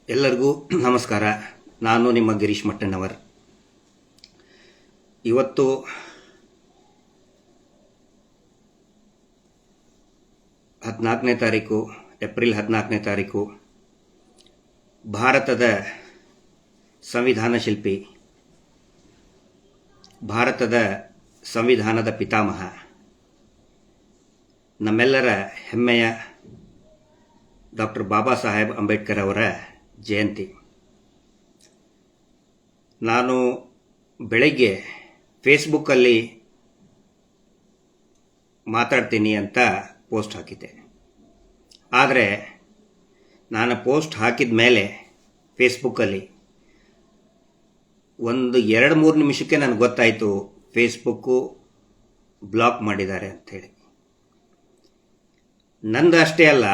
ಎಲ್ಲರಿಗೂ ನಮಸ್ಕಾರ. ನಾನು ನಿಮ್ಮ ಗಿರೀಶ್ ಮಟ್ಟಣ್ಣವರ್. ಇವತ್ತು ಏಪ್ರಿಲ್ 14 ಭಾರತದ ಸಂವಿಧಾನ ಶಿಲ್ಪಿ, ಭಾರತದ ಸಂವಿಧಾನದ ಪಿತಾಮಹ, ನಮ್ಮೆಲ್ಲರ ಹೆಮ್ಮೆಯ ಡಾಕ್ಟರ್ ಬಾಬಾ ಸಾಹೇಬ್ ಅಂಬೇಡ್ಕರ್ ಅವರ ಜಯಂತಿ. ನಾನು ಬೆಳಗ್ಗೆ ಫೇಸ್ಬುಕ್ಕಲ್ಲಿ ಮಾತಾಡ್ತೀನಿ ಅಂತ ಪೋಸ್ಟ್ ಹಾಕಿದ್ದೆ. ಆದರೆ ನಾನು ಪೋಸ್ಟ್ ಹಾಕಿದ ಮೇಲೆ ಫೇಸ್ಬುಕ್ಕಲ್ಲಿ ಒಂದು 2-3 ನಿಮಿಷಕ್ಕೆ ನನಗೆ ಗೊತ್ತಾಯಿತು ಫೇಸ್ಬುಕ್ಕು ಬ್ಲಾಕ್ ಮಾಡಿದ್ದಾರೆ ಅಂಥೇಳಿ. ನಂದು ಅಷ್ಟೇ ಅಲ್ಲ,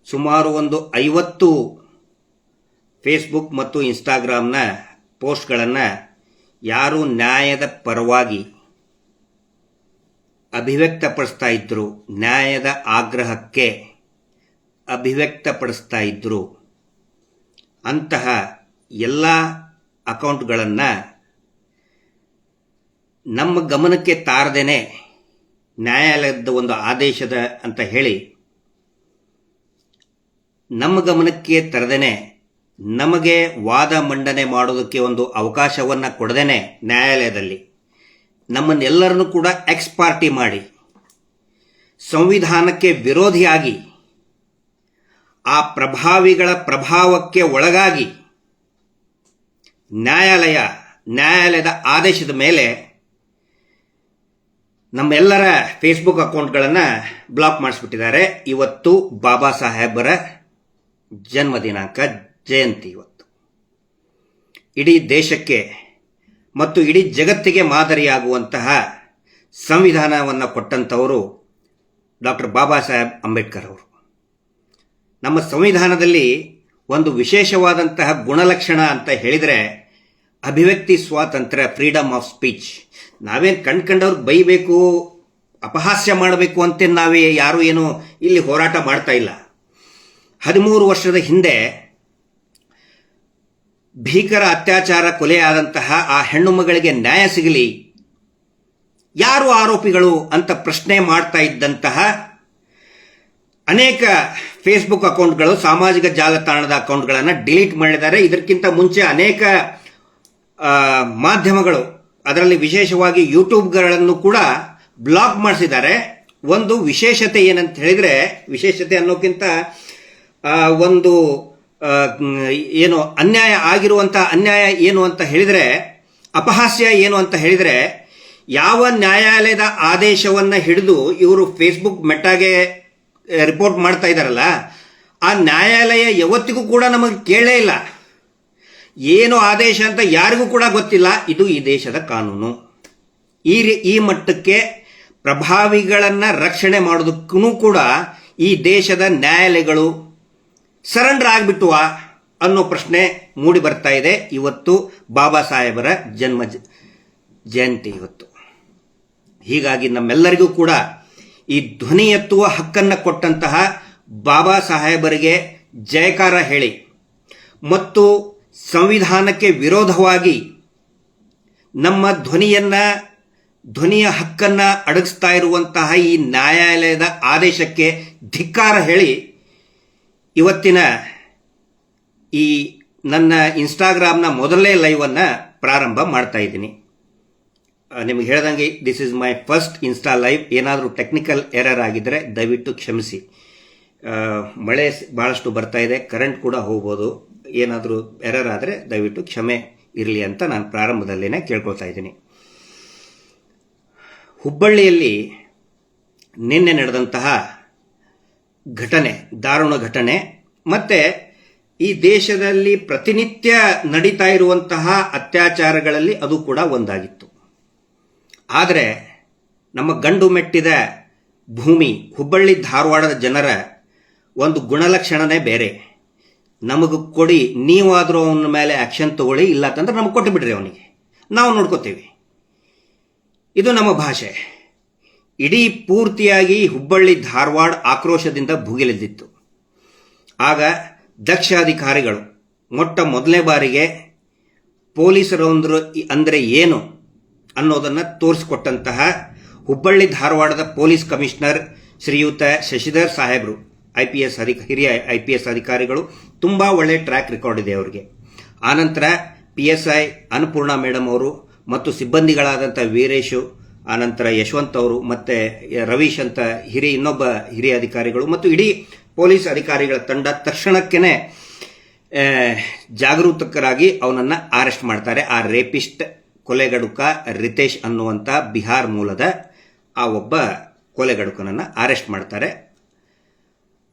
ಸುಮಾರು ಒಂದು 50 ಫೇಸ್ಬುಕ್ ಮತ್ತು ಇನ್ಸ್ಟಾಗ್ರಾಮ್ನ ಪೋಸ್ಟ್ಗಳನ್ನು ಯಾರು ನ್ಯಾಯದ ಪರವಾಗಿ ಅಭಿವ್ಯಕ್ತಪಡಿಸ್ತಾ ಇದ್ದರು, ನ್ಯಾಯದ ಆಗ್ರಹಕ್ಕೆ ಅಭಿವ್ಯಕ್ತಪಡಿಸ್ತಾ ಇದ್ದರು, ಅಂತಹ ಎಲ್ಲ ಅಕೌಂಟ್ಗಳನ್ನು ನಮ್ಮ ಗಮನಕ್ಕೆ ತಾರದೇನೆ ನ್ಯಾಯಾಲಯದ ಒಂದು ಆದೇಶದ ಅಂತ ಹೇಳಿ ನಮ್ಮ ಗಮನಕ್ಕೆ ತರದೇನೆ, ನಮಗೆ ವಾದ ಮಂಡನೆ ಮಾಡೋದಕ್ಕೆ ಒಂದು ಅವಕಾಶವನ್ನು ಕೊಡದೇನೆ ನ್ಯಾಯಾಲಯದಲ್ಲಿ ನಮ್ಮನ್ನೆಲ್ಲರನ್ನು ಕೂಡ ಎಕ್ಸ್ ಪಾರ್ಟಿ ಮಾಡಿ ಸಂವಿಧಾನಕ್ಕೆ ವಿರೋಧಿಯಾಗಿ ಆ ಪ್ರಭಾವಿಗಳ ಪ್ರಭಾವಕ್ಕೆ ಒಳಗಾಗಿ ನ್ಯಾಯಾಲಯದ ಆದೇಶದ ಮೇಲೆ ನಮ್ಮೆಲ್ಲರ ಫೇಸ್ಬುಕ್ ಅಕೌಂಟ್ಗಳನ್ನು ಬ್ಲಾಕ್ ಮಾಡಿಸ್ಬಿಟ್ಟಿದ್ದಾರೆ. ಇವತ್ತು ಬಾಬಾ ಸಾಹೇಬರ ಜನ್ಮ ದಿನಾಂಕ, ಜಯಂತಿ. ಇವತ್ತು ಇಡೀ ದೇಶಕ್ಕೆ ಮತ್ತು ಇಡೀ ಜಗತ್ತಿಗೆ ಮಾದರಿಯಾಗುವಂತಹ ಸಂವಿಧಾನವನ್ನು ಕೊಟ್ಟಂಥವರು ಡಾಕ್ಟರ್ ಬಾಬಾ ಸಾಹೇಬ್ ಅಂಬೇಡ್ಕರ್ ಅವರು. ನಮ್ಮ ಸಂವಿಧಾನದಲ್ಲಿ ಒಂದು ವಿಶೇಷವಾದಂತಹ ಗುಣಲಕ್ಷಣ ಅಂತ ಹೇಳಿದರೆ ಅಭಿವ್ಯಕ್ತಿ ಸ್ವಾತಂತ್ರ್ಯ, ಫ್ರೀಡಮ್ ಆಫ್ ಸ್ಪೀಚ್. ನಾವೇನು ಕಂಡ್ಕಂಡವ್ರಿಗೆ ಬೈಬೇಕು, ಅಪಹಾಸ್ಯ ಮಾಡಬೇಕು ಅಂತ ನಾವೇ ಯಾರೂ ಏನು ಇಲ್ಲಿ ಹೋರಾಟ ಮಾಡ್ತಾ ಇಲ್ಲ. 13 ವರ್ಷದ ಹಿಂದೆ ಭೀಕರ ಅತ್ಯಾಚಾರ ಕೊಲೆಯಾದಂತಹ ಆ ಹೆಣ್ಣು ಮಗಳಿಗೆ ನ್ಯಾಯ ಸಿಗಲಿ, ಯಾರು ಆರೋಪಿಗಳು ಅಂತ ಪ್ರಶ್ನೆ ಮಾಡ್ತಾ ಇದ್ದಂತಹ ಅನೇಕ ಫೇಸ್ಬುಕ್ ಅಕೌಂಟ್ಗಳು, ಸಾಮಾಜಿಕ ಜಾಲತಾಣದ ಅಕೌಂಟ್ಗಳನ್ನು ಡಿಲೀಟ್ ಮಾಡಿದ್ದಾರೆ. ಇದಕ್ಕಿಂತ ಮುಂಚೆ ಅನೇಕ ಮಾಧ್ಯಮಗಳು, ಅದರಲ್ಲಿ ವಿಶೇಷವಾಗಿ ಯೂಟ್ಯೂಬ್ಗಳನ್ನು ಕೂಡ ಬ್ಲಾಕ್ ಮಾಡಿಸಿದ್ದಾರೆ. ಒಂದು ವಿಶೇಷತೆ ಏನಂತ ಹೇಳಿದರೆ, ವಿಶೇಷತೆ ಅನ್ನೋಕ್ಕಿಂತ ಒಂದು ಏನು ಅನ್ಯಾಯ ಆಗಿರುವಂಥ ಅನ್ಯಾಯ ಏನು ಅಂತ ಹೇಳಿದರೆ, ಅಪಹಾಸ್ಯ ಏನು ಅಂತ ಹೇಳಿದರೆ, ಯಾವ ನ್ಯಾಯಾಲಯದ ಆದೇಶವನ್ನು ಹಿಡಿದು ಇವರು ಫೇಸ್ಬುಕ್ ಮೆಟ್ಟಾಗೆ ರಿಪೋರ್ಟ್ ಮಾಡ್ತಾ ಇದ್ದಾರಲ್ಲ, ಆ ನ್ಯಾಯಾಲಯ ಯಾವತ್ತಿಗೂ ಕೂಡ ನಮಗೆ ಕೇಳೇ ಇಲ್ಲ. ಏನು ಆದೇಶ ಅಂತ ಯಾರಿಗೂ ಕೂಡ ಗೊತ್ತಿಲ್ಲ. ಇದು ಈ ದೇಶದ ಕಾನೂನು. ಈ ಮಟ್ಟಕ್ಕೆ ಪ್ರಭಾವಿಗಳನ್ನು ರಕ್ಷಣೆ ಮಾಡೋದಕ್ಕೂ ಕೂಡ ಈ ದೇಶದ ನ್ಯಾಯಾಲಯಗಳು ಸರೆಂಡರ್ ಆಗಿಬಿಟ್ಟುವ ಅನ್ನೋ ಪ್ರಶ್ನೆ ಮೂಡಿ ಬರ್ತಾ ಇದೆ. ಇವತ್ತು ಬಾಬಾ ಸಾಹೇಬರ ಜಯಂತಿ ಇವತ್ತು. ಹೀಗಾಗಿ ನಮ್ಮೆಲ್ಲರಿಗೂ ಕೂಡ ಈ ಧ್ವನಿ ಎತ್ತುವ ಹಕ್ಕನ್ನು ಕೊಟ್ಟಂತಹ ಬಾಬಾ ಸಾಹೇಬರಿಗೆ ಜಯಕಾರ ಹೇಳಿ ಮತ್ತು ಸಂವಿಧಾನಕ್ಕೆ ವಿರೋಧವಾಗಿ ನಮ್ಮ ಧ್ವನಿಯ ಹಕ್ಕನ್ನು ಅಡಗಿಸ್ತಾ ಇರುವಂತಹ ಈ ನ್ಯಾಯಾಲಯದ ಆದೇಶಕ್ಕೆ ಧಿಕ್ಕಾರ ಹೇಳಿ ಇವತ್ತಿನ ಈ ನನ್ನ ಇನ್ಸ್ಟಾಗ್ರಾಮ್ನ ಮೊದಲನೇ ಲೈವನ್ನು ಪ್ರಾರಂಭ ಮಾಡ್ತಾ ಇದ್ದೀನಿ. ನಿಮಗೆ ಹೇಳ್ದಂಗೆ this is my first insta live. ಏನಾದರೂ ಟೆಕ್ನಿಕಲ್ ಎರರ್ ಆಗಿದ್ದರೆ ದಯವಿಟ್ಟು ಕ್ಷಮಿಸಿ. ಮಳೆ ಭಾಳಷ್ಟು ಬರ್ತಾ ಇದೆ, ಕರೆಂಟ್ ಕೂಡ ಹೋಗ್ಬೋದು. ಏನಾದರೂ ಎರರ್ ಆದರೆ ದಯವಿಟ್ಟು ಕ್ಷಮೆ ಇರಲಿ ಅಂತ ನಾನು ಪ್ರಾರಂಭದಲ್ಲೇ ಕೇಳ್ಕೊಳ್ತಾ ಇದ್ದೀನಿ. ಹುಬ್ಬಳ್ಳಿಯಲ್ಲಿ ನಿನ್ನೆ ನಡೆದಂತಹ ಘಟನೆ, ದಾರುಣ ಘಟನೆ, ಮತ್ತು ಈ ದೇಶದಲ್ಲಿ ಪ್ರತಿನಿತ್ಯ ನಡೀತಾ ಇರುವಂತಹ ಅತ್ಯಾಚಾರಗಳಲ್ಲಿ ಅದು ಕೂಡ ಒಂದಾಗಿತ್ತು. ಆದರೆ ನಮ್ಮ ಗಂಡು ಮೆಟ್ಟಿದ ಭೂಮಿ ಹುಬ್ಬಳ್ಳಿ ಧಾರವಾಡದ ಜನರ ಒಂದು ಗುಣಲಕ್ಷಣನೇ ಬೇರೆ. ನಮಗೆ ಕೊಡಿ, ನೀವಾದರೂ ಅವನ ಮೇಲೆ ಆ್ಯಕ್ಷನ್ ತಗೊಳ್ಳಿ, ಇಲ್ಲ ಅಂತಂದ್ರೆ ನಮಗೆ ಕೊಟ್ಟು ಬಿಡ್ರಿ, ಅವನಿಗೆ ನಾವು ನೋಡ್ಕೋತೀವಿ. ಇದು ನಮ್ಮ ಭಾಷೆ. ಇಡೀ ಪೂರ್ತಿಯಾಗಿ ಹುಬ್ಬಳ್ಳಿ ಧಾರವಾಡ ಆಕ್ರೋಶದಿಂದ ಭುಗಿಲೆದ್ದಿತ್ತು. ಆಗ ದಕ್ಷ ಅಧಿಕಾರಿಗಳು ಮೊದಲನೇ ಬಾರಿಗೆ ಪೊಲೀಸರು ಅಂದರೆ ಏನು ಅನ್ನೋದನ್ನು ತೋರಿಸಿಕೊಟ್ಟಂತಹ ಹುಬ್ಬಳ್ಳಿ ಧಾರವಾಡದ ಪೊಲೀಸ್ ಕಮಿಷನರ್ ಶ್ರೀಯುತ ಶಶಿಧರ್ ಸಾಹೇಬರು ಹಿರಿಯ IPS ಅಧಿಕಾರಿಗಳು. ತುಂಬ ಒಳ್ಳೆ ಟ್ರ್ಯಾಕ್ ರೆಕಾರ್ಡ್ ಇದೆ ಅವರಿಗೆ. ಆನಂತರ PSI ಅನ್ನಪೂರ್ಣ ಮೇಡಮ್ ಅವರು ಮತ್ತು ಸಿಬ್ಬಂದಿಗಳಾದಂಥ ವೀರೇಶು, ಆನಂತರ ಯಶವಂತ್ ಅವರು ಮತ್ತು ರವೀಶ್ ಅಂತ ಇನ್ನೊಬ್ಬ ಹಿರಿಯ ಅಧಿಕಾರಿಗಳು ಮತ್ತು ಇಡೀ ಪೊಲೀಸ್ ಅಧಿಕಾರಿಗಳ ತಂಡ ತಕ್ಷಣಕ್ಕೇ ಜಾಗರೂಕರಾಗಿ ಅವನನ್ನು ಅರೆಸ್ಟ್ ಮಾಡ್ತಾರೆ. ಆ ರೇಪಿಸ್ಟ್ ಕೊಲೆಗಡುಕ ರಿತೇಶ್ ಅನ್ನುವಂಥ ಬಿಹಾರ್ ಮೂಲದ ಆ ಒಬ್ಬ ಕೊಲೆಗಡುಕನನ್ನು ಅರೆಸ್ಟ್ ಮಾಡ್ತಾರೆ.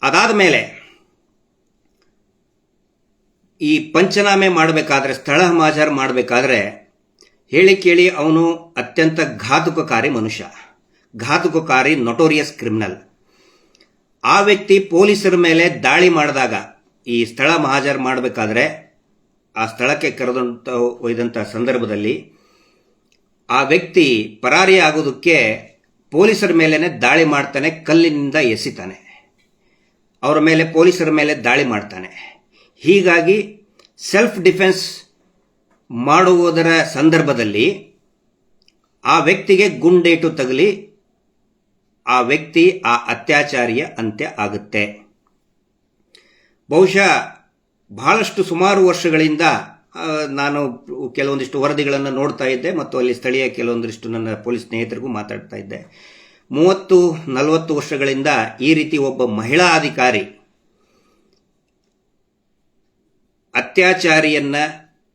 ಅದಾದ ಮೇಲೆ ಈ ಪಂಚನಾಮೆ ಮಾಡಬೇಕಾದ್ರೆ, ಸ್ಥಳ ಮಹಾಜರ್ ಮಾಡಬೇಕಾದ್ರೆ ಹೇಳಿ ಕೇಳಿ ಅವನು ಅತ್ಯಂತ ಘಾತುಕಕಾರಿ ಮನುಷ್ಯ, ಘಾತುಕಕಾರಿ ನೊಟೋರಿಯಸ್ ಕ್ರಿಮಿನಲ್. ಆ ವ್ಯಕ್ತಿ ಪೊಲೀಸರ ಮೇಲೆ ದಾಳಿ ಮಾಡಿದಾಗ ಈ ಸ್ಥಳ ಮಹಾಜರ್ ಮಾಡಬೇಕಾದ್ರೆ ಆ ಸ್ಥಳಕ್ಕೆ ಒಯ್ದಂಥ ಸಂದರ್ಭದಲ್ಲಿ ಆ ವ್ಯಕ್ತಿ ಪರಾರಿ ಆಗೋದಕ್ಕೆ ಪೊಲೀಸರ ಮೇಲೇನೆ ದಾಳಿ ಮಾಡ್ತಾನೆ, ಕಲ್ಲಿನಿಂದ ಎಸಿತಾನೆ, ಅವರ ಮೇಲೆ ಪೊಲೀಸರ ಮೇಲೆ ದಾಳಿ ಮಾಡ್ತಾನೆ. ಹೀಗಾಗಿ ಸೆಲ್ಫ್ ಡಿಫೆನ್ಸ್ ಮಾಡುವುದರ ಸಂದರ್ಭದಲ್ಲಿ ಆ ವ್ಯಕ್ತಿಗೆ ಗುಂಡೇಟು ತಗಲಿ ಆ ವ್ಯಕ್ತಿ ಆ ಅತ್ಯಾಚಾರಿಯ ಅಂತ್ಯ ಆಗುತ್ತೆ. ಬಹುಶಃ ಬಹಳಷ್ಟು ಸುಮಾರು ವರ್ಷಗಳಿಂದ ನಾನು ಕೆಲವೊಂದಿಷ್ಟು ವರದಿಗಳನ್ನು ನೋಡ್ತಾ ಇದ್ದೆ ಮತ್ತು ಅಲ್ಲಿ ಸ್ಥಳೀಯ ಕೆಲವೊಂದಿಷ್ಟು ನನ್ನ ಪೊಲೀಸ್ ಸ್ನೇಹಿತರಿಗೂ ಮಾತಾಡ್ತಾ ಇದ್ದೆ. 30-40 ವರ್ಷಗಳಿಂದ ಈ ರೀತಿ ಒಬ್ಬ ಮಹಿಳಾ ಅಧಿಕಾರಿ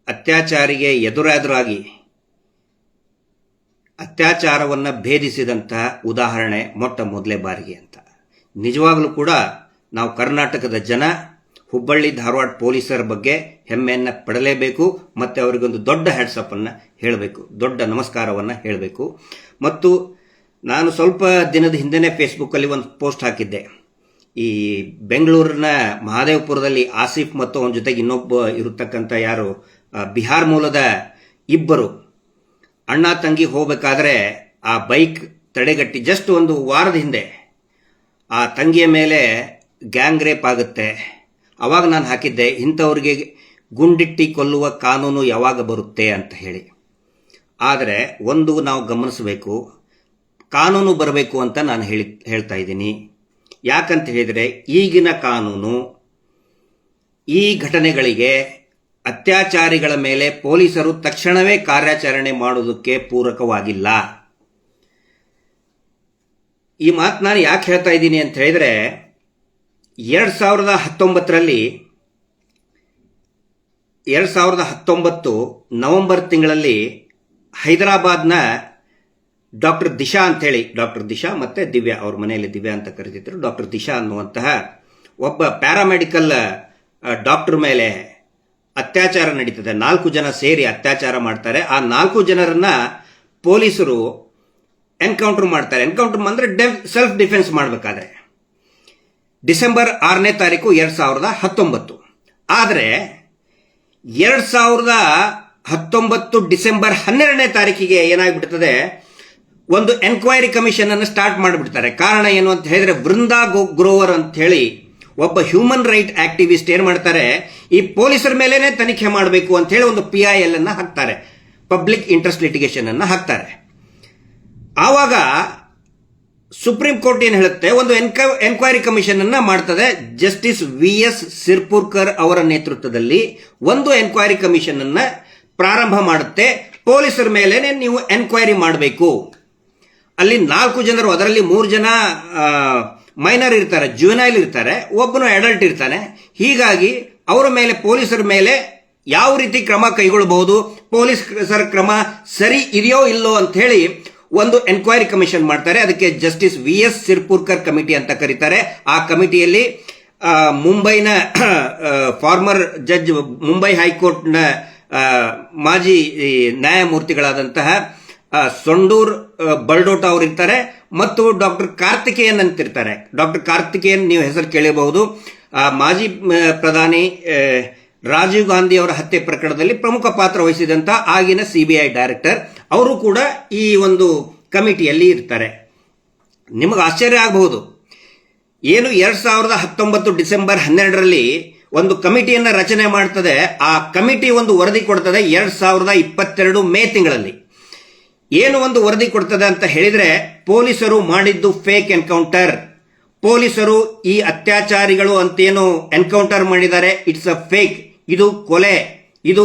ಅತ್ಯಾಚಾರಿಗೆ ಎದುರಾಗಿ ಅತ್ಯಾಚಾರವನ್ನು ಭೇದಿಸಿದಂತಹ ಉದಾಹರಣೆ ಮೊದಲೇ ಬಾರಿಗೆ ಅಂತ. ನಿಜವಾಗಲೂ ಕೂಡ ನಾವು ಕರ್ನಾಟಕದ ಜನ ಹುಬ್ಬಳ್ಳಿ ಧಾರವಾಡ ಪೊಲೀಸರ ಬಗ್ಗೆ ಹೆಮ್ಮೆಯನ್ನು ಪಡಲೇಬೇಕು ಮತ್ತು ಅವರಿಗೊಂದು ದೊಡ್ಡ ಹ್ಯಾಟ್ಸಪ್ ಅನ್ನು ಹೇಳಬೇಕು, ದೊಡ್ಡ ನಮಸ್ಕಾರವನ್ನು ಹೇಳಬೇಕು. ಮತ್ತು ನಾನು ಸ್ವಲ್ಪ ದಿನದ ಹಿಂದೆನೇ ಫೇಸ್ಬುಕ್ಕಲ್ಲಿ ಒಂದು ಪೋಸ್ಟ್ ಹಾಕಿದ್ದೆ. ಈ ಬೆಂಗಳೂರಿನ ಮಹಾದೇವಪುರದಲ್ಲಿ ಆಸಿಫ್ ಮತ್ತು ಅವನ ಜೊತೆಗೆ ಇನ್ನೊಬ್ಬ ಇರತಕ್ಕಂಥ ಯಾರು ಬಿಹಾರ್ ಮೂಲದ ಇಬ್ಬರು ಅಣ್ಣ ತಂಗಿ ಹೋಗಬೇಕಾದ್ರೆ ಆ ಬೈಕ್ ತಡೆಗಟ್ಟಿ ಜಸ್ಟ್ ಒಂದು ವಾರದ ಹಿಂದೆ ಆ ತಂಗಿಯ ಮೇಲೆ ಗ್ಯಾಂಗ್ ರೇಪ್ ಆಗುತ್ತೆ. ಅವಾಗ ನಾನು ಹಾಕಿದ್ದೆ, ಇಂಥವ್ರಿಗೆ ಗುಂಡಿಟ್ಟಿ ಕೊಲ್ಲುವ ಕಾನೂನು ಯಾವಾಗ ಬರುತ್ತೆ ಅಂತ ಹೇಳಿ. ಆದರೆ ಒಂದು ನಾವು ಗಮನಿಸಬೇಕು, ಕಾನೂನು ಬರಬೇಕು ಅಂತ ನಾನು ಹೇಳ್ತಾ ಇದ್ದೀನಿ. ಯಾಕಂತ ಹೇಳಿದರೆ ಈಗಿನ ಕಾನೂನು ಈ ಘಟನೆಗಳಿಗೆ ಅತ್ಯಾಚಾರಿಗಳ ಮೇಲೆ ಪೊಲೀಸರು ತಕ್ಷಣವೇ ಕಾರ್ಯಾಚರಣೆ ಮಾಡುವುದಕ್ಕೆ ಪೂರಕವಾಗಿಲ್ಲ. ಈ ಮಾತು ನಾನು ಯಾಕೆ ಹೇಳ್ತಾ ಇದ್ದೀನಿ ಅಂತ ಹೇಳಿದರೆ 2019 ನವೆಂಬರ್ ತಿಂಗಳಲ್ಲಿ ಹೈದರಾಬಾದ್ನ ಡಾಕ್ಟರ್ ದಿಶಾ ಅಂಥೇಳಿ, ಡಾಕ್ಟರ್ ದಿಶಾ ಮತ್ತು ದಿವ್ಯಾ, ಅವ್ರ ಮನೆಯಲ್ಲಿ ದಿವ್ಯಾ ಅಂತ ಕರೀತಿದ್ರು, ಡಾಕ್ಟರ್ ದಿಶಾ ಅನ್ನುವಂತಹ ಒಬ್ಬ ಪ್ಯಾರಾಮೆಡಿಕಲ್ ಡಾಕ್ಟರ್ ಮೇಲೆ ಅತ್ಯಾಚಾರ ನಡೀತದೆ. 4 ಜನ ಸೇರಿ ಅತ್ಯಾಚಾರ ಮಾಡ್ತಾರೆ. ಆ 4 ಜನರನ್ನ ಪೊಲೀಸರು ಎನ್ಕೌಂಟರ್ ಮಾಡ್ತಾರೆ. ಎನ್ಕೌಂಟರ್ ಅಂದರೆ ಸೆಲ್ಫ್ ಡಿಫೆನ್ಸ್ ಮಾಡಬೇಕಾದ್ರೆ ಡಿಸೆಂಬರ್ 6ನೇ ತಾರೀಕು 2019. ಆದರೆ 2019 ಡಿಸೆಂಬರ್ 12ನೇ ತಾರೀಕಿಗೆ ಏನಾಗ್ಬಿಡ್ತದೆ, ಒಂದು ಎನ್ಕ್ವೈರಿ ಕಮಿಷನ್ ಅನ್ನು ಸ್ಟಾರ್ಟ್ ಮಾಡಿಬಿಡ್ತಾರೆ. ಕಾರಣ ಏನು ಅಂತ ಹೇಳಿದ್ರೆ, ವೃಂದಾ ಗ್ರೋವರ್ ಅಂತ ಹೇಳಿ ಒಬ್ಬ ಹ್ಯೂಮನ್ ರೈಟ್ ಆಕ್ಟಿವಿಸ್ಟ್ ಏನ್ ಮಾಡ್ತಾರೆ, ಈ ಪೊಲೀಸರ ಮೇಲೇನೆ ತನಿಖೆ ಮಾಡಬೇಕು ಅಂತ ಹೇಳಿ ಒಂದು PIL ಅನ್ನು ಹಾಕ್ತಾರೆ, ಪಬ್ಲಿಕ್ ಇಂಟ್ರೆಸ್ಟ್ ಲಿಟಿಗೇಷನ್ ಅನ್ನು ಹಾಕ್ತಾರೆ. ಆವಾಗ ಸುಪ್ರೀಂ ಕೋರ್ಟ್ ಏನು ಹೇಳುತ್ತೆ, ಒಂದು ಎನ್ಕ್ವೈರಿ ಕಮಿಷನ್ ಅನ್ನ ಮಾಡ್ತದೆ. ಜಸ್ಟಿಸ್ VS ಸಿರ್ಪುರ್ಕರ್ ಅವರ ನೇತೃತ್ವದಲ್ಲಿ ಒಂದು ಎನ್ಕ್ವೈರಿ ಕಮಿಷನ್ ಅನ್ನ ಪ್ರಾರಂಭ ಮಾಡುತ್ತೆ. ಪೊಲೀಸರ ಮೇಲೇನೆ ನೀವು ಎನ್ಕ್ವೈರಿ ಮಾಡಬೇಕು. ಅಲ್ಲಿ 4 ಜನರು, ಅದರಲ್ಲಿ 3 ಜನ ಮೈನರ್ ಇರ್ತಾರೆ, ಜುವೆನೈಲ್ ಇರ್ತಾರೆ, ಒಬ್ಬನು ಅಡಲ್ಟ್ ಇರ್ತಾನೆ. ಹೀಗಾಗಿ ಅವರ ಮೇಲೆ, ಪೊಲೀಸರ ಮೇಲೆ ಯಾವ ರೀತಿ ಕ್ರಮ ಕೈಗೊಳ್ಳಬಹುದು, ಪೊಲೀಸರ ಕ್ರಮ ಸರಿ ಇದೆಯೋ ಇಲ್ಲೋ ಅಂತ ಹೇಳಿ ಒಂದು ಎನ್ಕ್ವೈರಿ ಕಮಿಷನ್ ಮಾಡ್ತಾರೆ. ಅದಕ್ಕೆ ಜಸ್ಟಿಸ್ VS ಸಿರ್ಪುರ್ಕರ್ ಕಮಿಟಿ ಅಂತ ಕರೀತಾರೆ. ಆ ಕಮಿಟಿಯಲ್ಲಿ ಮುಂಬೈನ ಫಾರ್ಮರ್ ಜಡ್ಜ್, ಮುಂಬೈ ಹೈಕೋರ್ಟ್ನ ಮಾಜಿ ನ್ಯಾಯಮೂರ್ತಿಗಳಾದಂತಹ ಸೊಂಡೂರ್ ಬರ್ಡೋಟ ಅವರು ಇರ್ತಾರೆ ಮತ್ತು ಡಾಕ್ಟರ್ ಕಾರ್ತಿಕೇಯನ್ ಅಂತಿರ್ತಾರೆ. ಡಾಕ್ಟರ್ ಕಾರ್ತಿಕೇಯನ್ ನೀವು ಹೆಸರು ಕೇಳಬಹುದು. ಮಾಜಿ ಪ್ರಧಾನಿ ರಾಜೀವ್ ಗಾಂಧಿ ಅವರ ಹತ್ಯೆ ಪ್ರಕರಣದಲ್ಲಿ ಪ್ರಮುಖ ಪಾತ್ರ ವಹಿಸಿದಂತ ಆಗಿನ CBI ಡೈರೆಕ್ಟರ್, ಅವರು ಕೂಡ ಈ ಒಂದು ಕಮಿಟಿಯಲ್ಲಿ ಇರ್ತಾರೆ. ನಿಮಗೆ ಆಶ್ಚರ್ಯ ಆಗಬಹುದು, ಏನು 2019 ಡಿಸೆಂಬರ್ 12ರಲ್ಲಿ ಒಂದು ಕಮಿಟಿಯನ್ನ ರಚನೆ ಮಾಡ್ತದೆ. ಆ ಕಮಿಟಿ ಒಂದು ವರದಿ ಕೊಡ್ತದೆ 2022 ಮೇ ತಿಂಗಳಲ್ಲಿ. ಏನು ಒಂದು ವರದಿ ಕೊಡ್ತದೆ ಅಂತ ಹೇಳಿದ್ರೆ, ಪೊಲೀಸರು ಮಾಡಿದ್ದು ಫೇಕ್ ಎನ್ಕೌಂಟರ್. ಪೊಲೀಸರು ಈ ಅತ್ಯಾಚಾರಿಗಳು ಅಂತೇನು ಎನ್ಕೌಂಟರ್ ಮಾಡಿದ್ದಾರೆ, ಇಟ್ಸ್ ಅ ಫೇಕ್. ಇದು ಕೊಲೆ, ಇದು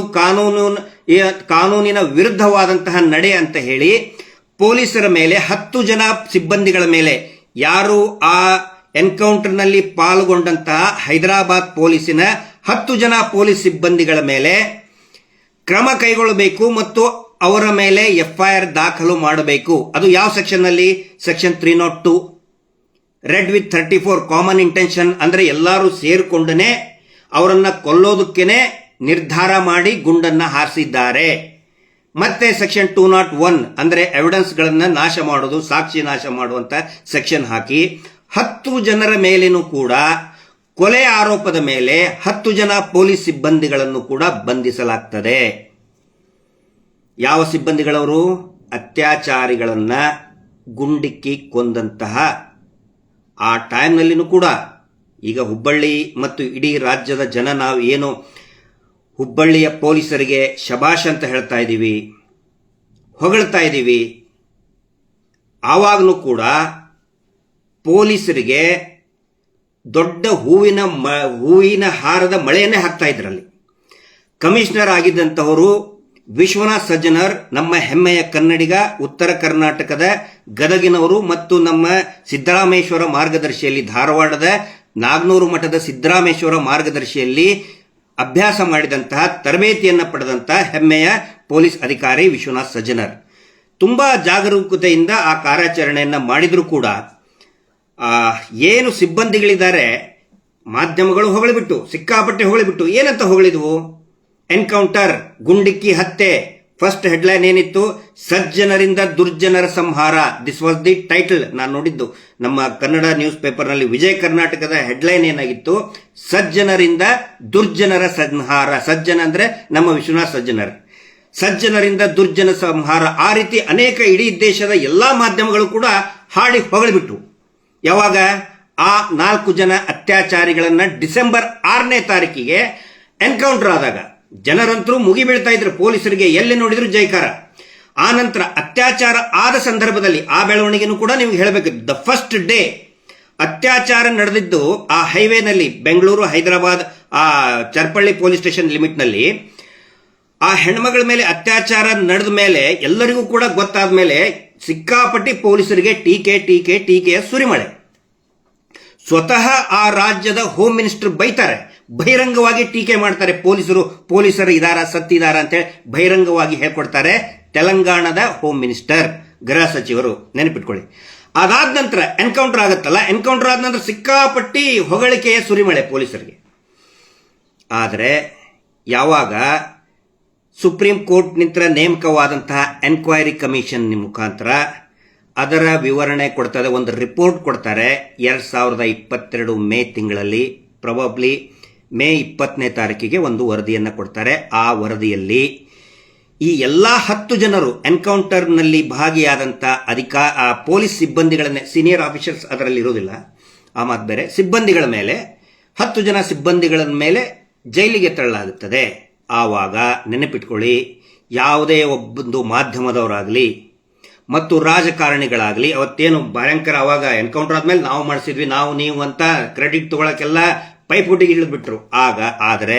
ಕಾನೂನಿನ ವಿರುದ್ಧವಾದಂತಹ ನಡೆ ಅಂತ ಹೇಳಿ ಪೊಲೀಸರ ಮೇಲೆ 10 ಜನ ಸಿಬ್ಬಂದಿಗಳ ಮೇಲೆ, ಯಾರು ಆ ಎನ್ಕೌಂಟರ್ನಲ್ಲಿ ಪಾಲ್ಗೊಂಡಂತಹ ಹೈದರಾಬಾದ್ ಪೊಲೀಸಿನ 10 ಜನ ಪೊಲೀಸ್ ಸಿಬ್ಬಂದಿಗಳ ಮೇಲೆ ಕ್ರಮ ಕೈಗೊಳ್ಳಬೇಕು ಮತ್ತು ಅವರ ಮೇಲೆ FIR ದಾಖಲು ಮಾಡಬೇಕು. ಅದು ಯಾವ ಸೆಕ್ಷನ್ ನಲ್ಲಿ? Section 302 red with 34 common intention. ಅಂದ್ರೆ ಎಲ್ಲರೂ ಸೇರಿಕೊಂಡನೆ ಅವರನ್ನ ಕೊಲ್ಲೋದಕ್ಕೇನೆ ನಿರ್ಧಾರ ಮಾಡಿ ಗುಂಡನ್ನ ಹಾರಿಸಿದ್ದಾರೆ. ಮತ್ತೆ ಸೆಕ್ಷನ್ 201 ಅಂದ್ರೆ ಎವಿಡೆನ್ಸ್ ಗಳನ್ನ ನಾಶ ಮಾಡೋದು, ಸಾಕ್ಷಿ ನಾಶ ಮಾಡುವಂತ ಸೆಕ್ಷನ್ ಹಾಕಿ 10 ಜನರ ಮೇಲೇನೂ ಕೂಡ ಕೊಲೆ ಆರೋಪದ ಮೇಲೆ 10 ಜನ ಪೊಲೀಸ್ ಸಿಬ್ಬಂದಿಗಳನ್ನು ಕೂಡ ಬಂಧಿಸಲಾಗ್ತದೆ. ಯಾವ ಸಿಬ್ಬಂದಿಗಳವರು? ಅತ್ಯಾಚಾರಿಗಳನ್ನ ಗುಂಡಿಕ್ಕಿ ಕೊಂದಂತಹ ಆ ಟೈಮ್ನಲ್ಲಿನೂ ಕೂಡ. ಈಗ ಹುಬ್ಬಳ್ಳಿ ಮತ್ತು ಇಡೀ ರಾಜ್ಯದ ಜನ ನಾವು ಏನು ಹುಬ್ಬಳ್ಳಿಯ ಪೊಲೀಸರಿಗೆ ಶಬಾಷ್ ಅಂತ ಹೇಳ್ತಾ ಇದ್ದೀವಿ, ಹೊಗಳ್ತಾ ಇದ್ದೀವಿ. ಆವಾಗಲೂ ಕೂಡ ಪೊಲೀಸರಿಗೆ ದೊಡ್ಡ ಹೂವಿನ ಹಾರದ ಮಳೆಯನ್ನೇ ಹಾಕ್ತಾ ಇದ್ರಲ್ಲಿ. ಕಮಿಷನರ್ ಆಗಿದ್ದಂತಹವರು ವಿಶ್ವನಾಥ್ ಸಜ್ಜನರ್, ನಮ್ಮ ಹೆಮ್ಮೆಯ ಕನ್ನಡಿಗ, ಉತ್ತರ ಕರ್ನಾಟಕದ ಗದಗಿನವರು ಮತ್ತು ನಮ್ಮ ಸಿದ್ದರಾಮೇಶ್ವರ ಮಾರ್ಗದರ್ಶಿಯಲ್ಲಿ, ಧಾರವಾಡದ ನಾಗನೂರು ಮಠದ ಸಿದ್ದರಾಮೇಶ್ವರ ಮಾರ್ಗದರ್ಶಿಯಲ್ಲಿ ಅಭ್ಯಾಸ ಮಾಡಿದಂತಹ, ತರಬೇತಿಯನ್ನ ಪಡೆದಂತಹ ಹೆಮ್ಮೆಯ ಪೊಲೀಸ್ ಅಧಿಕಾರಿ ವಿಶ್ವನಾಥ್ ಸಜ್ಜನರ್ ತುಂಬಾ ಜಾಗರೂಕತೆಯಿಂದ ಆ ಕಾರ್ಯಾಚರಣೆಯನ್ನ ಮಾಡಿದ್ರು ಕೂಡ ಏನು ಸಿಬ್ಬಂದಿಗಳಿದ್ದಾರೆ ಮಾಧ್ಯಮಗಳು ಹೊಗಳಿಬಿಟ್ಟು, ಸಿಕ್ಕಾಪಟ್ಟೆ ಹೊಗಳಿಬಿಟ್ಟು. ಏನಂತ ಹೊಗಳಿದ್ವು? ಎನ್ಕೌಂಟರ್, ಗುಂಡಿಕ್ಕಿ ಹತ್ಯೆ. ಫಸ್ಟ್ ಹೆಡ್ಲೈನ್ ಏನಿತ್ತು? ಸಜ್ಜನರಿಂದ ದುರ್ಜನರ ಸಂಹಾರ. This was the title. ನಾನು ನೋಡಿದ್ದು ನಮ್ಮ ಕನ್ನಡ ನ್ಯೂಸ್ ಪೇಪರ್ ನಲ್ಲಿ ವಿಜಯ ಕರ್ನಾಟಕದ ಹೆಡ್ಲೈನ್ ಏನಾಗಿತ್ತು? ಸಜ್ಜನರಿಂದ ದುರ್ಜನರ ಸಂಹಾರ. ಸಜ್ಜನ ಅಂದ್ರೆ ನಮ್ಮ ವಿಶ್ವನಾಥ್ ಸಜ್ಜನರ್. ಸಜ್ಜನರಿಂದ ದುರ್ಜನ ಸಂಹಾರ. ಆ ರೀತಿ ಅನೇಕ ಇಡೀ ದೇಶದ ಎಲ್ಲಾ ಮಾಧ್ಯಮಗಳು ಕೂಡ ಹಾಡಿ ಹೊಗಳಿಬಿಟ್ಟು. ಯಾವಾಗ? ಆ 4 ಜನ ಅತ್ಯಾಚಾರಿಗಳನ್ನ ಡಿಸೆಂಬರ್ 6ನೇ ತಾರೀಕಿಗೆ ಎನ್ಕೌಂಟರ್ ಆದಾಗ ಜನರಂತರೂ ಮುಗಿಬೀಳ್ತಾ ಇದ್ರು. ಪೊಲೀಸರಿಗೆ ಎಲ್ಲಿ ನೋಡಿದ್ರು ಜೈಕಾರ. ಆ ನಂತರ ಅತ್ಯಾಚಾರ ಆದ ಸಂದರ್ಭದಲ್ಲಿ ಆ ಬೆಳವಣಿಗೆನೂ ಕೂಡ ನಿಮ್ಗೆ ಹೇಳಬೇಕು. ದ ಫಸ್ಟ್ ಡೇ ಅತ್ಯಾಚಾರ ನಡೆದಿದ್ದು ಆ ಹೈವೇನಲ್ಲಿ, ಬೆಂಗಳೂರು ಹೈದರಾಬಾದ್ ಆ ಚರ್ಪಳ್ಳಿ ಪೊಲೀಸ್ ಸ್ಟೇಷನ್ ಲಿಮಿಟ್ ನಲ್ಲಿ ಆ ಹೆಣ್ಮಗಳ ಮೇಲೆ ಅತ್ಯಾಚಾರ ನಡೆದ ಮೇಲೆ ಎಲ್ಲರಿಗೂ ಕೂಡ ಗೊತ್ತಾದ ಮೇಲೆ ಸಿಕ್ಕಾಪಟ್ಟಿ ಪೊಲೀಸರಿಗೆ ಟೀಕೆಯ ಸುರಿಮಳೆ. ಸ್ವತಃ ಆ ರಾಜ್ಯದ ಹೋಮ್ ಮಿನಿಸ್ಟರ್ ಬೈತಾರೆ, ಬಹಿರಂಗವಾಗಿ ಟೀಕೆ ಮಾಡ್ತಾರೆ. ಪೊಲೀಸರು ಇದಾರ, ಸತ್ತಿದಾರ ಅಂತೇಳಿ ಬಹಿರಂಗವಾಗಿ ಹೇಳ್ಕೊಡ್ತಾರೆ ತೆಲಂಗಾಣದ ಹೋಮ್ ಮಿನಿಸ್ಟರ್, ಗೃಹ ಸಚಿವರು, ನೆನಪಿಟ್ಕೊಳ್ಳಿ. ಅದಾದ ನಂತರ ಎನ್ಕೌಂಟರ್ ಆಗುತ್ತಲ್ಲ, ಎನ್ಕೌಂಟರ್ ಆದ ನಂತರ ಸಿಕ್ಕಾಪಟ್ಟಿ ಹೊಗಳಿಕೆಯ ಸುರಿಮಳೆ ಪೊಲೀಸರಿಗೆ. ಆದರೆ ಯಾವಾಗ ಸುಪ್ರೀಂ ಕೋರ್ಟ್ ನಿಂತ ನೇಮಕವಾದಂತಹ ಎನ್ಕ್ವೈರಿ ಕಮಿಷನ್ ಮುಖಾಂತರ ಅದರ ವಿವರಣೆ ಕೊಡ್ತಾರೆ, ಒಂದು ರಿಪೋರ್ಟ್ ಕೊಡ್ತಾರೆ 2022 ಮೇ ತಿಂಗಳಲ್ಲಿ, ಪ್ರೊಬಬ್ಲಿ ಮೇ 20ನೇ ತಾರೀಕಿಗೆ ಒಂದು ವರದಿಯನ್ನು ಕೊಡ್ತಾರೆ. ಆ ವರದಿಯಲ್ಲಿ ಈ ಎಲ್ಲಾ 10 ಜನರು ಎನ್ಕೌಂಟರ್ನಲ್ಲಿ ಭಾಗಿಯಾದಂಥ ಪೊಲೀಸ್ ಸಿಬ್ಬಂದಿಗಳನ್ನೇ, ಸೀನಿಯರ್ ಆಫೀಸರ್ಸ್ ಅದರಲ್ಲಿ ಇರೋದಿಲ್ಲ, ಆ ಮಾತು ಬೇರೆ, ಸಿಬ್ಬಂದಿಗಳ ಮೇಲೆ 10 ಜನ ಸಿಬ್ಬಂದಿಗಳ ಮೇಲೆ ಜೈಲಿಗೆ ತಳ್ಳಲಾಗುತ್ತದೆ. ಆವಾಗ ನೆನಪಿಟ್ಕೊಳ್ಳಿ, ಯಾವುದೇ ಒಬ್ಬೊಂದು ಮಾಧ್ಯಮದವರಾಗಲಿ ಮತ್ತು ರಾಜಕಾರಣಿಗಳಾಗಲಿ, ಅವತ್ತೇನು ಭಯಂಕರ, ಅವಾಗ ಎನ್ಕೌಂಟರ್ ಆದ್ಮೇಲೆ ನಾವು ಮಾಡಿಸಿದ್ವಿ, ನೀವು ಅಂತ ಕ್ರೆಡಿಟ್ ತಗೊಳಕ್ಕೆಲ್ಲ ಪೈಪೋಟಿಗೆ ಇಳಿದ್ಬಿಟ್ರು. ಆದರೆ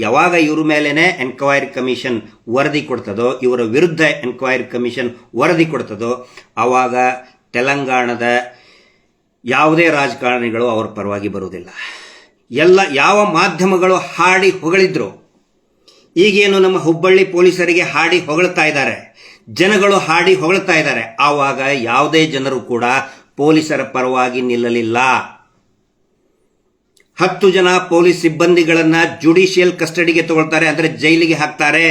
ಯಾವಾಗ ಇವ್ರ ಮೇಲೇನೆ ಎನ್ಕ್ವೈರಿ ಕಮಿಷನ್ ವರದಿ ಕೊಡ್ತದೋ, ಇವರ ವಿರುದ್ಧ ಎನ್ಕ್ವೈರಿ ಕಮಿಷನ್ ವರದಿ ಕೊಡ್ತದೋ, ಆವಾಗ ತೆಲಂಗಾಣದ ಯಾವುದೇ ರಾಜಕಾರಣಿಗಳು ಅವರ ಪರವಾಗಿ ಬರುವುದಿಲ್ಲ. ಯಾವ ಮಾಧ್ಯಮಗಳು ಹಾಡಿ ಹೊಗಳಿದ್ರು, ಈಗೇನು ನಮ್ಮ ಹುಬ್ಬಳ್ಳಿ ಪೊಲೀಸರಿಗೆ ಹಾಡಿ ಹೊಗಳ್ತಾ ಇದ್ದಾರೆ, ಜನಗಳು ಹಾಡಿ ಹೊಗಳ್ತಾ ಇದ್ದಾರೆ, ಆವಾಗ ಯಾವುದೇ ಜನರು ಕೂಡ ಪೊಲೀಸರ ಪರವಾಗಿ ನಿಲ್ಲಲಿಲ್ಲ. 10 ಜನ ಪೊಲೀಸ್ ಸಿಬ್ಬಂದಿಗಳನ್ನ ಜುಡಿಷಿಯಲ್ ಕಸ್ಟಡಿಗೆ ತಗೊಳ್ತಾರೆ, ಅಂದ್ರೆ ಜೈಲಿಗೆ ಹಾಕ್ತಾರೆ.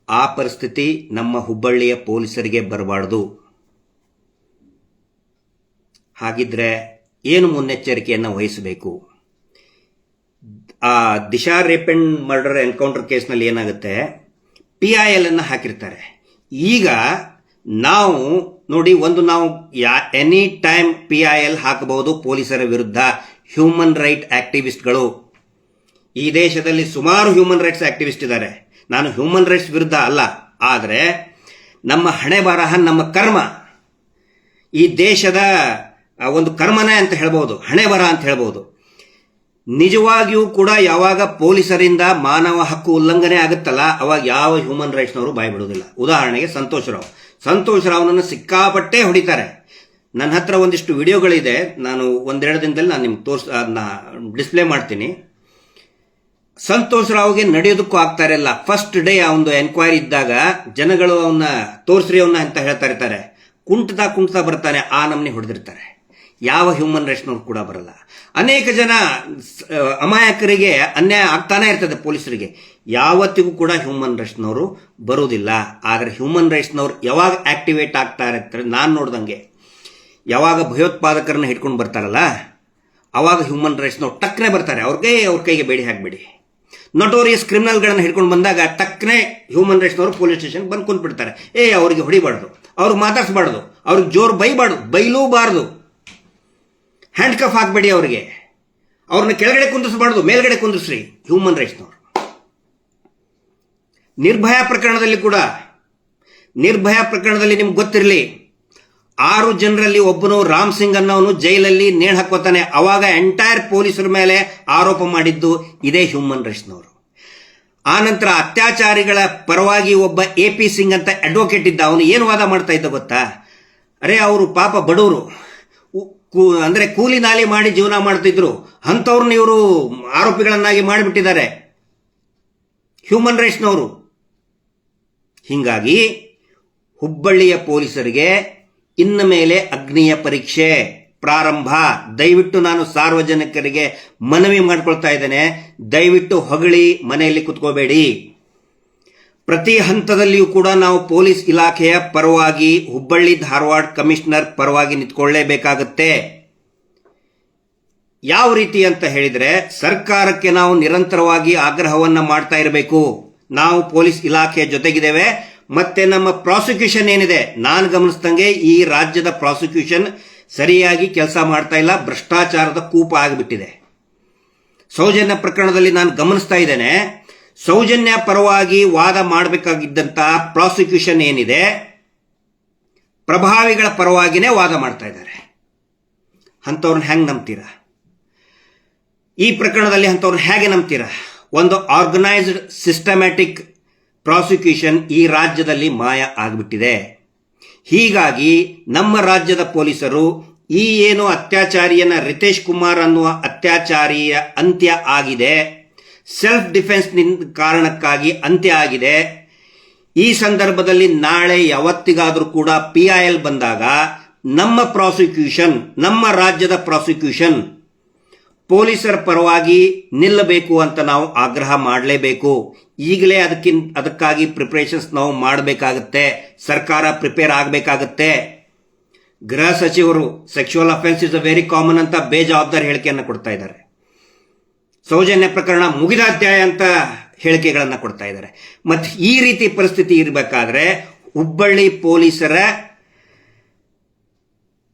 ಆ ಪರಿಸ್ಥಿತಿ ನಮ್ಮ ಹುಬ್ಬಳ್ಳಿಯ ಪೊಲೀಸರಿಗೆ ಬರಬಾರದು. ಹಾಗಿದ್ರೆ ಏನು ಮುನ್ನೆಚ್ಚರಿಕೆಯನ್ನು ವಹಿಸಬೇಕು? ಆ Disha rape and murder encounter ಕೇಸ್ನಲ್ಲಿ ಏನಾಗುತ್ತೆ, PIL ಅನ್ನು ಹಾಕಿರ್ತಾರೆ. ಈಗ ನಾವು ನೋಡಿ, ನಾವು ಎನಿ ಟೈಮ್ PIL ಹಾಕಬಹುದು ಪೊಲೀಸರ ವಿರುದ್ಧ. ಹ್ಯೂಮನ್ ರೈಟ್ ಆಕ್ಟಿವಿಸ್ಟ್ಗಳು. ಈ ದೇಶದಲ್ಲಿ ಸುಮಾರು ಹ್ಯೂಮನ್ ರೈಟ್ಸ್ ಆಕ್ಟಿವಿಸ್ಟ್ ಇದ್ದಾರೆ. ನಾನು ಹ್ಯೂಮನ್ ರೈಟ್ಸ್ ವಿರುದ್ಧ ಅಲ್ಲ, ಆದರೆ ನಮ್ಮ ಹಣೆ ಬರಹ, ನಮ್ಮ ಕರ್ಮ, ಈ ದೇಶದ ಒಂದು ಕರ್ಮನೇ ಅಂತ ಹೇಳ್ಬೋದು, ಹಣೆ ಬರಹ ಅಂತ ಹೇಳ್ಬೋದು. ನಿಜವಾಗಿಯೂ ಕೂಡ ಯಾವಾಗ ಪೊಲೀಸರಿಂದ ಮಾನವ ಹಕ್ಕು ಉಲ್ಲಂಘನೆ ಆಗುತ್ತಲ್ಲ, ಅವಾಗ ಯಾವ ಹ್ಯೂಮನ್ ರೈಟ್ಸ್ನವರು ಬಾಯಿ ಬಿಡುವುದಿಲ್ಲ. ಉದಾಹರಣೆಗೆ ಸಂತೋಷ್ ರಾವ್ನನ್ನು ಸಿಕ್ಕಾಪಟ್ಟೆ ಹೊಡಿತಾರೆ. ನನ್ನ ಹತ್ರ ಒಂದಿಷ್ಟು ವಿಡಿಯೋಗಳಿದೆ, ನಾನು ಒಂದೆರಡು ದಿನದಲ್ಲಿ ನಾನು ನಿಮ್ಗೆ ಡಿಸ್ಪ್ಲೇ ಮಾಡ್ತೀನಿ. ಸಂತೋಷ್ ರಾವ್ಗೆ ನಡೆಯೋದಕ್ಕೂ ಆಗ್ತಾ ಇರಲ್ಲ. ಫಸ್ಟ್ ಡೇ ಅವನು ಎನ್ಕ್ವೈರಿ ಇದ್ದಾಗ ಜನಗಳು ಅವನ್ನ ತೋರ್ಸ್ರಿ ಅವನ್ನ ಅಂತ ಹೇಳ್ತಾ ಇರ್ತಾರೆ. ಕುಂಟ್ತಾ ಬರ್ತಾನೆ, ಆ ನಮ್ನಿ ಹೊಡೆದಿರ್ತಾರೆ. ಯಾವ ಹ್ಯೂಮನ್ ರೈಟ್ಸ್ನವ್ರು ಕೂಡ ಬರಲ್ಲ. ಅನೇಕ ಜನ ಅಮಾಯಕರಿಗೆ ಅನ್ಯಾಯ ಆಗ್ತಾನೆ ಇರ್ತದೆ ಪೊಲೀಸರಿಗೆ, ಯಾವತ್ತಿಗೂ ಕೂಡ ಹ್ಯೂಮನ್ ರೈಟ್ಸ್ನವರು ಬರುವುದಿಲ್ಲ. ಆದರೆ ಹ್ಯೂಮನ್ ರೈಟ್ಸ್ನವ್ರು ಯಾವಾಗ ಆಕ್ಟಿವೇಟ್ ಆಗ್ತಾ ಇರ್ತಾರೆ, ನಾನು ನೋಡ್ದಂಗೆ ಯಾವಾಗ ಭಯೋತ್ಪಾದಕರನ್ನ ಹಿಡ್ಕೊಂಡು ಬರ್ತಾರಲ್ಲ, ಅವಾಗ ಹ್ಯೂಮನ್ ರೈಟ್ಸ್ನವ್ರು ಟಕ್ನೆ ಬರ್ತಾರೆ. ಅವ್ರ ಕೈಗೆ ಬೇಡಿ ಹಾಕ್ಬೇಡಿ. ನೊಟೋರಿಯಸ್ ಕ್ರಿಮಿನಲ್ಗಳನ್ನ ಹಿಡ್ಕೊಂಡು ಬಂದಾಗ ಟಕ್ನೆ ಹ್ಯೂಮನ್ ರೈಟ್ಸ್ನವರು ಪೊಲೀಸ್ ಸ್ಟೇಷನ್ ಬಂದು ಕುಂತ್ಬಿಡ್ತಾರೆ. ಅವ್ರಿಗೆ ಹೊಡಿಬಾರ್ದು, ಅವ್ರಿಗೆ ಮಾತಾಡ್ಸ್ಬಾರ್ದು, ಅವ್ರಿಗೆ ಜೋರು ಬೈಲೂಬಾರ್ದು, ಹ್ಯಾಂಡ್ ಕಫ್ ಹಾಕ್ಬೇಡಿ ಅವ್ರಿಗೆ, ಅವ್ರನ್ನ ಕೆಳಗಡೆ ಕುಂದಿಸ್ಬಾರ್ದು, ಮೇಲ್ಗಡೆ ಕುಂದಿಸ್ರಿ. ಹ್ಯೂಮನ್ ರೈಟ್ಸ್ನವರು ನಿರ್ಭಯ ಪ್ರಕರಣದಲ್ಲಿ ನಿಮ್ಗೆ ಗೊತ್ತಿರಲಿ, 6 ಜನರಲ್ಲಿ ಒಬ್ಬನು ರಾಮ್ ಸಿಂಗ್ ಅನ್ನೋನು ಜೈಲಲ್ಲಿ ನೇಣು ಹಾಕೋತಾನೆ. ಅವಾಗ ಎಂಟೈರ್ ಪೊಲೀಸರ ಮೇಲೆ ಆರೋಪ ಮಾಡಿದ್ದು ಇದೇ ಹ್ಯೂಮನ್ ರೈಟ್ಸ್ನವರು. ಆನಂತರ ಅತ್ಯಾಚಾರಿಗಳ ಪರವಾಗಿ ಒಬ್ಬ AP ಸಿಂಗ್ ಅಂತ ಅಡ್ವೊಕೇಟ್ ಇದ್ದ. ಅವನು ಏನು ವಾದ ಮಾಡ್ತಾ ಇದ್ದ ಗೊತ್ತಾ? ಅವರು ಪಾಪ ಬಡವರು, ಅಂದ್ರೆ ಕೂಲಿ ನಾಲಿ ಮಾಡಿ ಜೀವನ ಮಾಡ್ತಿದ್ರು, ಅಂಥವ್ರನ್ನ ಇವರು ಆರೋಪಿಗಳನ್ನಾಗಿ ಮಾಡಿಬಿಟ್ಟಿದ್ದಾರೆ ಹ್ಯೂಮನ್ ರೈಟ್ಸ್ನವರು. ಹೀಗಾಗಿ ಹುಬ್ಬಳ್ಳಿಯ ಪೊಲೀಸರಿಗೆ ಇನ್ನು ಮೇಲೆ ಅಗ್ನಿಯ ಪರೀಕ್ಷೆ ಪ್ರಾರಂಭ. ದಯವಿಟ್ಟು ನಾನು ಸಾರ್ವಜನಿಕರಿಗೆ ಮನವಿ ಮಾಡ್ಕೊಳ್ತಾ ಇದ್ದೇನೆ, ದಯವಿಟ್ಟು ಹೊಗಳಿ ಮನೆಯಲ್ಲಿ ಕುತ್ಕೋಬೇಡಿ. ಪ್ರತಿ ಹಂತದಲ್ಲಿಯೂ ಕೂಡ ನಾವು ಪೊಲೀಸ್ ಇಲಾಖೆಯ ಪರವಾಗಿ, ಹುಬ್ಬಳ್ಳಿ ಧಾರವಾಡ ಕಮಿಷನರ್ ಪರವಾಗಿ ನಿಂತ್ಕೊಳ್ಳೇಬೇಕಾಗುತ್ತೆ. ಯಾವ ರೀತಿ ಅಂತ ಹೇಳಿದ್ರೆ, ಸರ್ಕಾರಕ್ಕೆ ನಾವು ನಿರಂತರವಾಗಿ ಆಗ್ರಹವನ್ನ ಮಾಡ್ತಾ ಇರಬೇಕು. ನಾವು ಪೊಲೀಸ್ ಇಲಾಖೆಯ ಜೊತೆಗಿದ್ದೇವೆ. ಮತ್ತೆ ನಮ್ಮ ಪ್ರಾಸಿಕ್ಯೂಷನ್ ಏನಿದೆ, ನಾನು ಗಮನಿಸಿದಂಗೆ ಈ ರಾಜ್ಯದ ಪ್ರಾಸಿಕ್ಯೂಷನ್ ಸರಿಯಾಗಿ ಕೆಲಸ ಮಾಡ್ತಾ ಇಲ್ಲ, ಭ್ರಷ್ಟಾಚಾರದ ಕೂಪ ಆಗಿಬಿಟ್ಟಿದೆ. ಸೌಜನ್ಯ ಪ್ರಕರಣದಲ್ಲಿ ನಾನು ಗಮನಿಸ್ತಾ ಇದ್ದೇನೆ, ಸೌಜನ್ಯ ಪರವಾಗಿ ವಾದ ಮಾಡಬೇಕಾಗಿದ್ದಂತಹ ಪ್ರಾಸಿಕ್ಯೂಷನ್ ಏನಿದೆ, ಪ್ರಭಾವಿಗಳ ಪರವಾಗಿನೇ ವಾದ ಮಾಡ್ತಾ ಇದ್ದಾರೆ. ಅಂಥವ್ರನ್ನ ಹೆಂಗ್ ನಂಬ್ತೀರಾ? ಈ ಪ್ರಕರಣದಲ್ಲಿ ಅಂಥವ್ರನ್ನ ಹೇಗೆ ನಂಬ್ತೀರಾ? ಒಂದು ಆರ್ಗನೈಸ್ಡ್ ಸಿಸ್ಟಮ್ಯಾಟಿಕ್ ಪ್ರಾಸಿಕ್ಯೂಷನ್ ಈ ರಾಜ್ಯದಲ್ಲಿ ಮಾಯ ಆಗಿಬಿಟ್ಟಿದೆ. ಹೀಗಾಗಿ ನಮ್ಮ ರಾಜ್ಯದ ಪೊಲೀಸರು ಈ ಏನು ಅತ್ಯಾಚಾರಿಯನ್ನ ರಿತೇಶ್ ಕುಮಾರ್ ಅನ್ನುವ ಅತ್ಯಾಚಾರಿಯ ಅಂತ್ಯ ಆಗಿದೆ, ಸೆಲ್ಫ್ ಡಿಫೆನ್ಸ್ ಕಾರಣಕ್ಕಾಗಿ ಅಂತ್ಯ ಆಗಿದೆ. ಈ ಸಂದರ್ಭದಲ್ಲಿ ನಾಳೆ ಯಾವತ್ತಿಗಾದ್ರೂ ಕೂಡ PIL ಬಂದಾಗ ನಮ್ಮ ಪ್ರಾಸಿಕ್ಯೂಷನ್, ನಮ್ಮ ರಾಜ್ಯದ ಪ್ರಾಸಿಕ್ಯೂಷನ್ ಪೊಲೀಸರ ಪರವಾಗಿ ನಿಲ್ಲಬೇಕು ಅಂತ ನಾವು ಆಗ್ರಹ ಮಾಡಲೇಬೇಕು. ಈಗಲೇ ಅದಕ್ಕಾಗಿ ಪ್ರಿಪರೇಷನ್ಸ್ ನಾವು ಮಾಡಬೇಕಾಗುತ್ತೆ. ಸರ್ಕಾರ ಪ್ರಿಪೇರ್ ಆಗಬೇಕಾಗುತ್ತೆ. ಗೃಹ ಸಚಿವರು sexual offence is a very common ಅಂತ ಬೇಜವಾಬ್ದಾರಿ ಹೇಳಿಕೆಯನ್ನು ಕೊಡ್ತಾ ಇದ್ದಾರೆ. ಸೌಜನ್ಯ ಪ್ರಕರಣ ಮುಗಿದ ಅಧ್ಯಾಯ ಅಂತ ಹೇಳಿಕೆಗಳನ್ನು ಕೊಡ್ತಾ ಇದ್ದಾರೆ. ಮತ್ತೆ ಈ ರೀತಿ ಪರಿಸ್ಥಿತಿ ಇರಬೇಕಾದ್ರೆ ಹುಬ್ಬಳ್ಳಿ ಪೊಲೀಸರ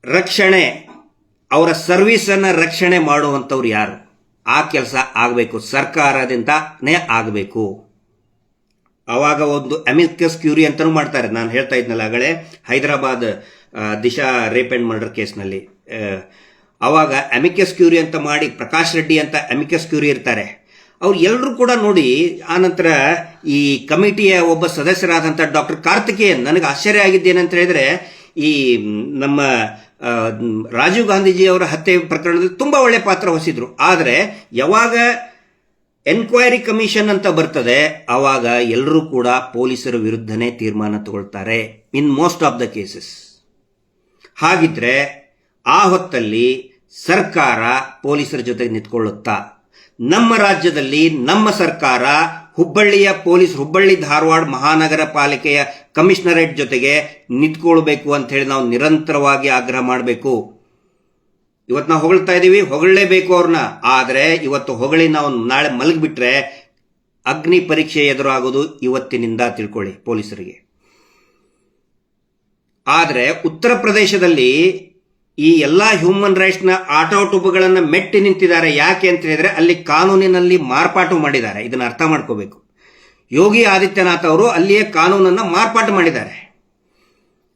ರಕ್ಷಣೆ, ಅವರ ಸರ್ವಿಸ್ ಅನ್ನ ರಕ್ಷಣೆ ಮಾಡುವಂತವ್ರು ಯಾರು? ಆ ಕೆಲಸ ಆಗಬೇಕು, ಸರ್ಕಾರದಿಂದನೇ ಆಗಬೇಕು. ಅವಾಗ ಒಂದು ಅಮಿಕಸ್ ಕ್ಯೂರಿ ಅಂತಾನೂ ಮಾಡ್ತಾರೆ. ನಾನು ಹೇಳ್ತಾ ಇದ್ನಲ್ಲ ಆಗಲೇ, Hyderabad Disha rape and murder ಕೇಸ್ನಲ್ಲಿ ಅವಾಗ ಅಮಿಕಸ್ ಕ್ಯೂರಿ ಅಂತ ಮಾಡಿ, ಪ್ರಕಾಶ್ ರೆಡ್ಡಿ ಅಂತ ಅಮಿಕಸ್ ಕ್ಯೂರಿ ಇರ್ತಾರೆ. ಅವ್ರು ಎಲ್ಲರೂ ಕೂಡ ನೋಡಿ. ಆನಂತರ ಈ ಕಮಿಟಿಯ ಒಬ್ಬ ಸದಸ್ಯರಾದಂಥ ಡಾಕ್ಟರ್ ಕಾರ್ತಿಕೇಯನ್, ನನಗೆ ಆಶ್ಚರ್ಯ ಆಗಿದ್ದೇನಂತ ಹೇಳಿದ್ರೆ, ಈ ನಮ್ಮ ರಾಜೀವ್ ಗಾಂಧೀಜಿ ಅವರ ಹತ್ಯೆ ಪ್ರಕರಣದಲ್ಲಿ ತುಂಬಾ ಒಳ್ಳೆ ಪಾತ್ರ ವಹಿಸಿದ್ರು. ಆದರೆ ಯಾವಾಗ ಎನ್ಕ್ವೈರಿ ಕಮಿಷನ್ ಅಂತ ಬರ್ತದೆ, ಅವಾಗ ಎಲ್ಲರೂ ಕೂಡ ಪೊಲೀಸರ ವಿರುದ್ಧನೇ ತೀರ್ಮಾನ ತಗೊಳ್ತಾರೆ in most of the cases. ಹಾಗಿದ್ರೆ ಆ ಹೊತ್ತಲ್ಲಿ ಸರ್ಕಾರ ಪೊಲೀಸರ ಜೊತೆಗೆ ನಿಂತ್ಕೊಳ್ಳುತ್ತಾ? ನಮ್ಮ ರಾಜ್ಯದಲ್ಲಿ ನಮ್ಮ ಸರ್ಕಾರ ಹುಬ್ಬಳ್ಳಿಯ ಪೊಲೀಸ್, ಹುಬ್ಬಳ್ಳಿ ಧಾರವಾಡ ಮಹಾನಗರ ಪಾಲಿಕೆಯ ಕಮಿಷನರೇಟ್ ಜೊತೆಗೆ ನಿಂತ್ಕೊಳ್ಬೇಕು ಅಂತ ಹೇಳಿ ನಾವು ನಿರಂತರವಾಗಿ ಆಗ್ರಹ ಮಾಡಬೇಕು. ಇವತ್ತು ನಾವು ಹೊಗಳ್ತಾ ಇದ್ದೀವಿ, ಹೊಗಳಲೇಬೇಕು ಅವ್ರನ್ನ. ಆದರೆ ಇವತ್ತು ಹೊಗಳಿ ನಾವು ನಾಳೆ ಮಲಗಿಬಿಟ್ರೆ ಅಗ್ನಿ ಪರೀಕ್ಷೆ ಎದುರಾಗೋದು ಇವತ್ತಿನಿಂದ ತಿಳ್ಕೊಳ್ಳಿ ಪೊಲೀಸರಿಗೆ. ಆದರೆ ಉತ್ತರ ಪ್ರದೇಶದಲ್ಲಿ ಈ ಎಲ್ಲ ಹ್ಯೂಮನ್ ರೈಟ್ಸ್ನ ಆಟೋಟುಪುಗಳನ್ನು ಮೆಟ್ಟಿ ನಿಂತಿದ್ದಾರೆ. ಯಾಕೆ ಅಂತ ಹೇಳಿದ್ರೆ ಅಲ್ಲಿ ಕಾನೂನಿನಲ್ಲಿ ಮಾರ್ಪಾಟು ಮಾಡಿದ್ದಾರೆ. ಇದನ್ನು ಅರ್ಥ ಮಾಡ್ಕೋಬೇಕು. ಯೋಗಿ ಆದಿತ್ಯನಾಥ್ ಅವರು ಅಲ್ಲಿಯೇ ಕಾನೂನನ್ನು ಮಾರ್ಪಾಟು ಮಾಡಿದ್ದಾರೆ.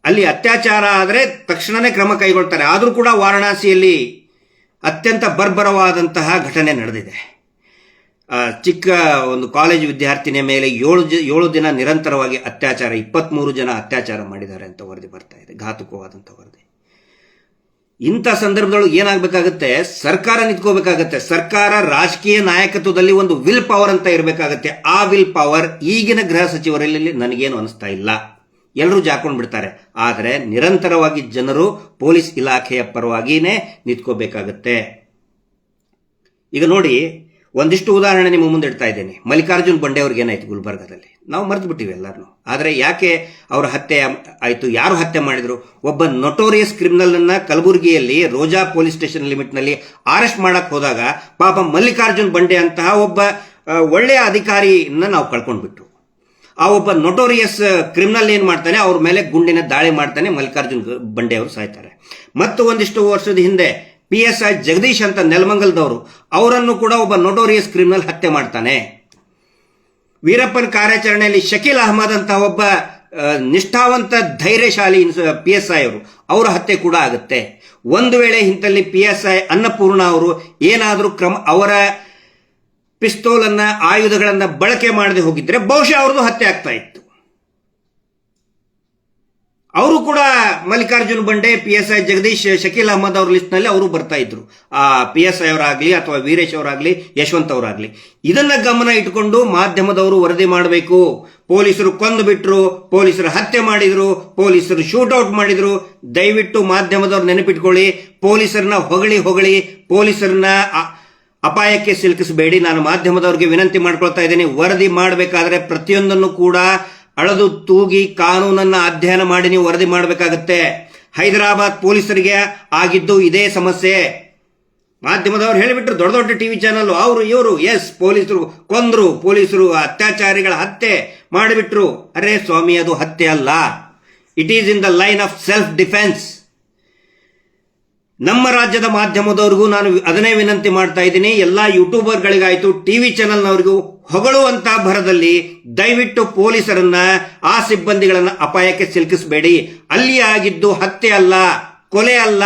ಅಲ್ಲಿ ಅತ್ಯಾಚಾರ ಆದರೆ ತಕ್ಷಣವೇ ಕ್ರಮ ಕೈಗೊಳ್ತಾರೆ. ಆದರೂ ಕೂಡ ವಾರಣಾಸಿಯಲ್ಲಿ ಅತ್ಯಂತ ಬರ್ಬರವಾದಂತಹ ಘಟನೆ ನಡೆದಿದೆ. ಚಿಕ್ಕ ಒಂದು ಕಾಲೇಜು ವಿದ್ಯಾರ್ಥಿನಿಯ ಮೇಲೆ 7 ದಿನ ನಿರಂತರವಾಗಿ ಅತ್ಯಾಚಾರ, 23 ಜನ ಅತ್ಯಾಚಾರ ಮಾಡಿದ್ದಾರೆ ಅಂತ ವರದಿ ಬರ್ತಾ ಇದೆ, ಘಾತುಕವಾದಂಥ ವರದಿ. ಇಂಥ ಸಂದರ್ಭದೊಳಗೆ ಏನಾಗಬೇಕಾಗುತ್ತೆ, ಸರ್ಕಾರ ನಿಂತ್ಕೋಬೇಕಾಗತ್ತೆ. ಸರ್ಕಾರ ರಾಜಕೀಯ ನಾಯಕತ್ವದಲ್ಲಿ ಒಂದು ವಿಲ್ ಪವರ್ ಅಂತ ಇರಬೇಕಾಗತ್ತೆ. ಆ ವಿಲ್ ಪವರ್ ಈಗಿನ ಗೃಹ ಸಚಿವರಲ್ಲಿ ನನಗೇನು ಅನಿಸ್ತಾ ಇಲ್ಲ. ಎಲ್ಲರೂ ಜಾಕೊಂಡು ಬಿಡ್ತಾರೆ. ಆದರೆ ನಿರಂತರವಾಗಿ ಜನರು ಪೊಲೀಸ್ ಇಲಾಖೆಯ ಪರವಾಗಿಯೇ ನಿಂತ್ಕೋಬೇಕಾಗತ್ತೆ. ಈಗ ನೋಡಿ, ಒಂದಿಷ್ಟು ಉದಾಹರಣೆ ನಿಮ್ಮ ಮುಂದೆ ಇಡ್ತಾ ಇದ್ದೇನೆ. ಮಲ್ಲಿಕಾರ್ಜುನ್ ಬಂಡೆ ಅವ್ರಿಗೆ ಏನಾಯ್ತು ಗುಲ್ಬರ್ಗಾದಲ್ಲಿ, ನಾವು ಮರೆತು ಬಿಟ್ಟಿವಿ ಎಲ್ಲರೂ. ಆದರೆ ಯಾಕೆ ಅವರ ಹತ್ಯೆ ಆಯಿತು, ಯಾರು ಹತ್ಯೆ ಮಾಡಿದ್ರು? ಒಬ್ಬ ನೊಟೋರಿಯಸ್ ಕ್ರಿಮಿನಲ್ ಅನ್ನ ಕಲಬುರಗಿಯಲ್ಲಿ ರೋಜಾ ಪೊಲೀಸ್ ಸ್ಟೇಷನ್ ಲಿಮಿಟ್ನಲ್ಲಿ ಅರೆಸ್ಟ್ ಮಾಡಕ್ ಹೋದಾಗ ಪಾಪ ಮಲ್ಲಿಕಾರ್ಜುನ್ ಬಂಡೆ ಅಂತಹ ಒಬ್ಬ ಒಳ್ಳೆಯ ಅಧಿಕಾರಿಯನ್ನ ನಾವು ಕಳ್ಕೊಂಡ್ಬಿಟ್ಟು, ಆ ಒಬ್ಬ ನೊಟೋರಿಯಸ್ ಕ್ರಿಮಿನಲ್ ಏನ್ ಮಾಡ್ತಾನೆ, ಅವ್ರ ಮೇಲೆ ಗುಂಡಿನ ದಾಳಿ ಮಾಡ್ತಾನೆ, ಮಲ್ಲಿಕಾರ್ಜುನ್ ಬಂಡೆ ಅವರು ಸಾಯ್ತಾರೆ. ಮತ್ತು ಒಂದಿಷ್ಟು ವರ್ಷದ ಹಿಂದೆ PSI ಜಗದೀಶ್ ಅಂತ ನೆಲಮಂಗಲದವರು, ಅವರನ್ನು ಕೂಡ ಒಬ್ಬ ನೊಟೋರಿಯಸ್ ಕ್ರಿಮಿನಲ್ ಹತ್ಯೆ ಮಾಡ್ತಾನೆ. ವೀರಪ್ಪನ ಕಾರ್ಯಾಚರಣೆಯಲ್ಲಿ ಶಕೀಲ್ ಅಹಮದ್ ಅಂತ ಒಬ್ಬ ನಿಷ್ಠಾವಂತ ಧೈರ್ಯಶಾಲಿ PSI ಅವರು, ಅವರ ಹತ್ಯೆ ಕೂಡ ಆಗುತ್ತೆ. ಒಂದು ವೇಳೆ ಇಂಥಲ್ಲಿ PSI ಅನ್ನಪೂರ್ಣ ಅವರು ಏನಾದರೂ ಅವರ ಪಿಸ್ತೂಲನ್ನ, ಆಯುಧಗಳನ್ನ ಬಳಕೆ ಮಾಡದೆ ಹೋಗಿದ್ರೆ ಬಹುಶಃ ಅವ್ರದ್ದು ಹತ್ಯೆ ಆಗ್ತಾ ಇತ್ತು. ಅವರು ಕೂಡ ಮಲ್ಲಿಕಾರ್ಜುನ್ ಬಂಡೆ, PSI ಜಗದೀಶ್, ಶಕೀಲ್ ಅಹಮದ್ ಅವ್ರ ಲಿಸ್ಟ್ ನಲ್ಲಿ ಅವರು ಬರ್ತಾ ಇದ್ರು. ಆ PSI ಅವರಾಗ್ಲಿ ಅಥವಾ ವೀರೇಶ್ ಅವರಾಗ್ಲಿ, ಯಶವಂತ್ ಅವರಾಗ್ಲಿ. ಇದನ್ನ ಗಮನ ಇಟ್ಕೊಂಡು ಮಾಧ್ಯಮದವರು ವರದಿ ಮಾಡಬೇಕು. ಪೊಲೀಸರು ಕೊಂದು ಬಿಟ್ರು, ಪೊಲೀಸರು ಹತ್ಯೆ ಮಾಡಿದ್ರು, ಪೊಲೀಸರು ಶೂಟ್ಔಟ್ ಮಾಡಿದ್ರು. ದಯವಿಟ್ಟು ಮಾಧ್ಯಮದವ್ರು ನೆನಪಿಟ್ಕೊಳ್ಳಿ, ಪೊಲೀಸರನ್ನ ಹೊಗಳಿ ಪೊಲೀಸರನ್ನ ಅಪಾಯಕ್ಕೆ ಸಿಲುಕಿಸಬೇಡಿ. ನಾನು ಮಾಧ್ಯಮದವ್ರಿಗೆ ವಿನಂತಿ ಮಾಡ್ಕೊಳ್ತಾ ಇದ್ದೀನಿ, ವರದಿ ಮಾಡಬೇಕಾದ್ರೆ ಪ್ರತಿಯೊಂದನ್ನು ಕೂಡ ಅಳದು ತೂಗಿ ಕಾನೂನನ್ನ ಅಧ್ಯಯನ ಮಾಡಿ ನೀವು ವರದಿ ಮಾಡಬೇಕಾಗತ್ತೆ. ಹೈದರಾಬಾದ್ ಪೊಲೀಸರಿಗೆ ಆಗಿದ್ದು ಇದೇ ಸಮಸ್ಯೆ. ಮಾಧ್ಯಮದವ್ರು ಹೇಳಿಬಿಟ್ರು, ದೊಡ್ಡ ದೊಡ್ಡ ಟಿವಿ ಚಾನಲ್, ಅವರು ಇವರು, ಎಸ್ ಪೊಲೀಸರು ಕೊಂದ್ರು, ಪೊಲೀಸರು ಅತ್ಯಾಚಾರಿಗಳ ಹತ್ಯೆ ಮಾಡಿಬಿಟ್ರು. ಅರೆ ಸ್ವಾಮಿ, ಅದು ಹತ್ಯೆ ಅಲ್ಲ. It is in the line of self defence. ನಮ್ಮ ರಾಜ್ಯದ ಮಾಧ್ಯಮದವ್ರಿಗೂ ನಾನು ಅದನ್ನೇ ವಿನಂತಿ ಮಾಡ್ತಾ ಇದ್ದೀನಿ. ಎಲ್ಲಾ ಯೂಟ್ಯೂಬರ್ಗಳಿಗಾಯ್ತು, ಟಿವಿ ಚಾನೆಲ್ನವರಿಗೂ ಹೊಗಳುವಂತ ಭರದಲ್ಲಿ ದಯವಿಟ್ಟು ಪೊಲೀಸರನ್ನ, ಆ ಸಿಬ್ಬಂದಿಗಳನ್ನ ಅಪಾಯಕ್ಕೆ ಸಿಲುಕಿಸಬೇಡಿ. ಅಲ್ಲಿ ಆಗಿದ್ದು ಹತ್ಯೆ ಅಲ್ಲ, ಕೊಲೆ ಅಲ್ಲ.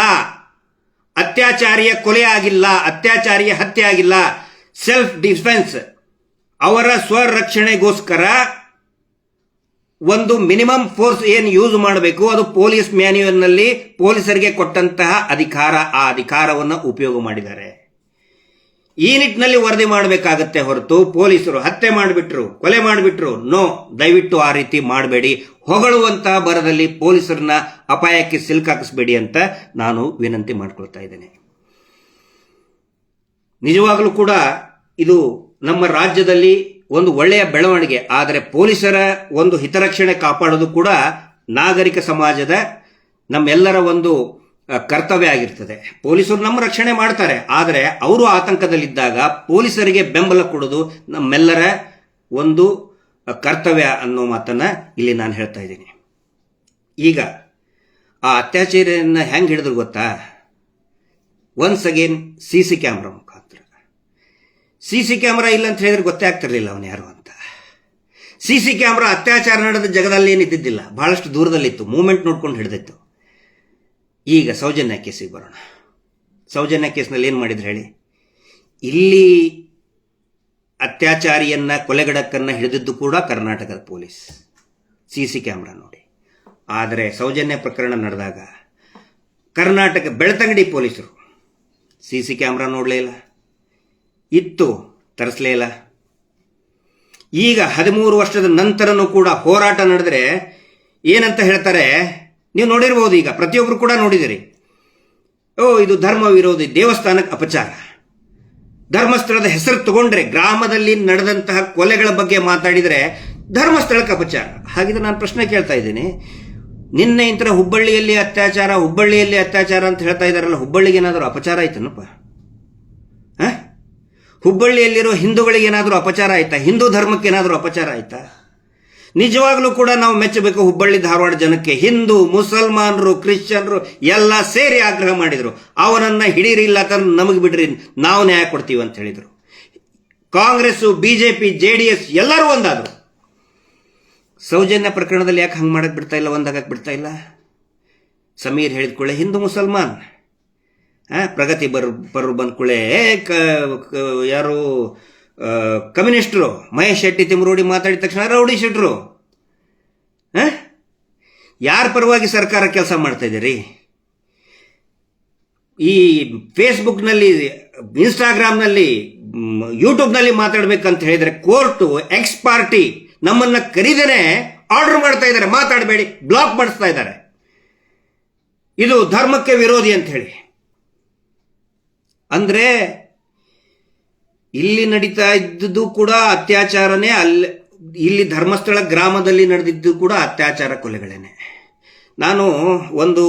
ಅತ್ಯಾಚಾರಿಯ ಕೊಲೆ ಆಗಿಲ್ಲ, ಅತ್ಯಾಚಾರಿಯ ಹತ್ಯೆ ಆಗಿಲ್ಲ. ಸೆಲ್ಫ್ ಡಿಫೆನ್ಸ್, ಅವರ ಸ್ವರಕ್ಷಣೆಗೋಸ್ಕರ ಒಂದು ಮಿನಿಮಮ್ ಫೋರ್ಸ್ ಏನು ಯೂಸ್ ಮಾಡಬೇಕು, ಅದು ಪೊಲೀಸ್ ಮ್ಯಾನ್ಯುಯಲ್ ನಲ್ಲಿ ಪೊಲೀಸರಿಗೆ ಕೊಟ್ಟಂತಹ ಅಧಿಕಾರ, ಆ ಅಧಿಕಾರವನ್ನು ಉಪಯೋಗ ಮಾಡಿದ್ದಾರೆ. ಈ ನಿಟ್ಟಿನಲ್ಲಿ ವರದಿ ಮಾಡಬೇಕಾಗತ್ತೆ ಹೊರತು ಪೊಲೀಸರು ಹತ್ಯೆ ಮಾಡಿಬಿಟ್ರು, ಕೊಲೆ ಮಾಡಿಬಿಟ್ರು, ನೋ, ದಯವಿಟ್ಟು ಆ ರೀತಿ ಮಾಡಬೇಡಿ. ಹೊಗಳುವಂತಹ ಬರದಲ್ಲಿ ಪೊಲೀಸರನ್ನ ಅಪಾಯಕ್ಕೆ ಸಿಲುಕಾಕಿಸಬೇಡಿ ಅಂತ ನಾನು ವಿನಂತಿ ಮಾಡ್ಕೊಳ್ತಾ ಇದ್ದೇನೆ. ನಿಜವಾಗಲೂ ಕೂಡ ಇದು ನಮ್ಮ ರಾಜ್ಯದಲ್ಲಿ ಒಂದು ಒಳ್ಳೆಯ ಬೆಳವಣಿಗೆ. ಆದರೆ ಪೊಲೀಸರ ಒಂದು ಹಿತರಕ್ಷಣೆ ಕಾಪಾಡೋದು ಕೂಡ ನಾಗರಿಕ ಸಮಾಜದ ನಮ್ಮೆಲ್ಲರ ಒಂದು ಕರ್ತವ್ಯ ಆಗಿರ್ತದೆ. ಪೊಲೀಸರು ನಮ್ಮ ರಕ್ಷಣೆ ಮಾಡ್ತಾರೆ, ಆದರೆ ಅವರು ಆತಂಕದಲ್ಲಿದ್ದಾಗ ಪೊಲೀಸರಿಗೆ ಬೆಂಬಲ ಕೊಡೋದು ನಮ್ಮೆಲ್ಲರ ಒಂದು ಕರ್ತವ್ಯ ಅನ್ನೋ ಮಾತನ್ನ ಇಲ್ಲಿ ನಾನು ಹೇಳ್ತಾ ಇದ್ದೀನಿ. ಈಗ ಆ ಅತ್ಯಾಚಾರಿಯನ್ನ ಹೆಂಗೆ ಹಿಡಿದ್ರು ಗೊತ್ತಾ? ಒನ್ಸ್ ಅಗೇನ್ CC ಕ್ಯಾಮ್ರಾ ಮುಖಾಂತರ. CC ಕ್ಯಾಮ್ರಾ ಇಲ್ಲ ಅಂತ ಹೇಳಿದ್ರೆ ಗೊತ್ತೇ ಆಗ್ತಿರ್ಲಿಲ್ಲ ಅವನು ಯಾರು ಅಂತ. CC ಕ್ಯಾಮ್ರಾ ಅತ್ಯಾಚಾರ ನಡೆದ ಜಗದಲ್ಲಿ ಏನಿದ್ದಿದ್ದಿಲ್ಲ, ಬಹಳಷ್ಟು ದೂರದಲ್ಲಿತ್ತು, ಮೂವ್ಮೆಂಟ್ ನೋಡ್ಕೊಂಡು ಹಿಡಿದಿತ್ತು. ಈಗ ಸೌಜನ್ಯ ಕೇಸಿಗೆ ಬರೋಣ. ಸೌಜನ್ಯ ಕೇಸ್ನಲ್ಲಿ ಏನು ಮಾಡಿದ್ರು ಹೇಳಿ? ಇಲ್ಲಿ ಅತ್ಯಾಚಾರಿಯನ್ನ, ಕೊಲೆಗಡಕನ್ನ ಹಿಡಿದಿದ್ದು ಕೂಡ ಕರ್ನಾಟಕದ ಪೊಲೀಸ್. CC ಕ್ಯಾಮ್ರಾ ನೋಡಿ. ಆದರೆ ಸೌಜನ್ಯ ಪ್ರಕರಣ ನಡೆದಾಗ ಕರ್ನಾಟಕ ಬೆಳ್ತಂಗಡಿ ಪೊಲೀಸರು CC ಕ್ಯಾಮ್ರಾ ನೋಡಲೇ ಇಲ್ಲ, ಇತ್ತು ತರಿಸಲೇ ಇಲ್ಲ. ಈಗ 13 ವರ್ಷದ ನಂತರನೂ ಕೂಡ ಹೋರಾಟ ನಡೆದ್ರೆ ಏನಂತ ಹೇಳ್ತಾರೆ ನೀವು ನೋಡಿರ್ಬೋದು. ಈಗ ಪ್ರತಿಯೊಬ್ಬರು ಕೂಡ ನೋಡಿದಿರಿ. ಇದು ಧರ್ಮ ವಿರೋಧಿ, ದೇವಸ್ಥಾನಕ್ಕೆ ಅಪಚಾರ. ಧರ್ಮಸ್ಥಳದ ಹೆಸರು ತಗೊಂಡ್ರೆ, ಗ್ರಾಮದಲ್ಲಿ ನಡೆದಂತಹ ಕೊಲೆಗಳ ಬಗ್ಗೆ ಮಾತಾಡಿದರೆ ಧರ್ಮಸ್ಥಳಕ್ಕೆ ಅಪಚಾರ. ಹಾಗಿದ್ರೆ ನಾನು ಪ್ರಶ್ನೆ ಕೇಳ್ತಾ ಇದ್ದೀನಿ, ನಿನ್ನೆ ಇಂತರ ಹುಬ್ಬಳ್ಳಿಯಲ್ಲಿ ಅತ್ಯಾಚಾರ ಅಂತ ಹೇಳ್ತಾ ಇದ್ದಾರಲ್ಲ, ಹುಬ್ಬಳ್ಳಿಗೆ ಏನಾದರೂ ಅಪಚಾರ ಆಯ್ತನಪ್ಪ? ಹುಬ್ಬಳ್ಳಿಯಲ್ಲಿರೋ ಹಿಂದೂಗಳಿಗೆ ಏನಾದರೂ ಅಪಚಾರ ಆಯ್ತಾ? ಹಿಂದೂ ಧರ್ಮಕ್ಕೆ ಏನಾದರೂ ಅಪಚಾರ ಆಯ್ತಾ? ನಿಜವಾಗ್ಲೂ ಕೂಡ ನಾವು ಮೆಚ್ಚಬೇಕು ಹುಬ್ಬಳ್ಳಿ ಧಾರವಾಡ ಜನಕ್ಕೆ. ಹಿಂದೂ, ಮುಸಲ್ಮಾನರು, ಕ್ರಿಶ್ಚಿಯನ್ರು ಎಲ್ಲ ಸೇರಿ ಆಗ್ರಹ ಮಾಡಿದ್ರು, ಅವನನ್ನ ಹಿಡೀರಿ, ಇಲ್ಲ ನಮಗೆ ಬಿಡ್ರಿ, ನಾವು ನ್ಯಾಯ ಕೊಡ್ತೀವಿ ಅಂತ ಹೇಳಿದ್ರು. ಕಾಂಗ್ರೆಸ್, ಬಿಜೆಪಿ, ಜೆಡಿಎಸ್ ಎಲ್ಲರೂ ಒಂದಾದ್ರು. ಸೌಜನ್ಯ ಪ್ರಕರಣದಲ್ಲಿ ಯಾಕೆ ಹಂಗೆ ಮಾಡಕ್ ಬಿಡ್ತಾ ಇಲ್ಲ, ಒಂದಾಗಕ್ಕೆ ಬಿಡ್ತಾ ಇಲ್ಲ? ಸಮೀರ್ ಹೇಳಿದ್ಕೊಳ್ಳೆ ಹಿಂದೂ ಮುಸಲ್ಮಾನ್, ಪ್ರಗತಿ ಬರು ಬಂದ್ಕೊಳ್ಳೆ ಯಾರು ಕಮ್ಯುನಿಸ್ಟರು, ಮಹೇಶ್ ಶೆಟ್ಟಿ ತಿಮರೋಡಿ ಮಾತಾಡಿದ ತಕ್ಷಣ ರೌಡಿ ಶೆಟ್ರು. ಯಾರ ಪರವಾಗಿ ಸರ್ಕಾರ ಕೆಲಸ ಮಾಡ್ತಾ ಇದ್ದೀರಿ? ಈ ಫೇಸ್ಬುಕ್ನಲ್ಲಿ, ಇನ್ಸ್ಟಾಗ್ರಾಮ್ನಲ್ಲಿ, ಯೂಟ್ಯೂಬ್ನಲ್ಲಿ ಮಾತಾಡ್ಬೇಕಂತ ಹೇಳಿದ್ರೆ ಕೋರ್ಟು, ಎಕ್ಸ್ ಪಾರ್ಟಿ ನಮ್ಮನ್ನ ಕರೀದೇನೆ ಆರ್ಡರ್ ಮಾಡ್ತಾ ಇದ್ದಾರೆ, ಮಾತಾಡಬೇಡಿ, ಬ್ಲಾಕ್ ಮಾಡಿಸ್ತಾ ಇದ್ದಾರೆ. ಇದು ಧರ್ಮಕ್ಕೆ ವಿರೋಧಿ ಅಂತ ಹೇಳಿ. ಅಂದ್ರೆ ಇಲ್ಲಿ ನಡೀತಾ ಇದ್ದುದು ಕೂಡ ಅತ್ಯಾಚಾರನೇ, ಇಲ್ಲಿ ಧರ್ಮಸ್ಥಳ ಗ್ರಾಮದಲ್ಲಿ ನಡೆದಿದ್ದು ಕೂಡ ಅತ್ಯಾಚಾರ, ಕೊಲೆಗಳೇನೆ. ನಾನು ಒಂದು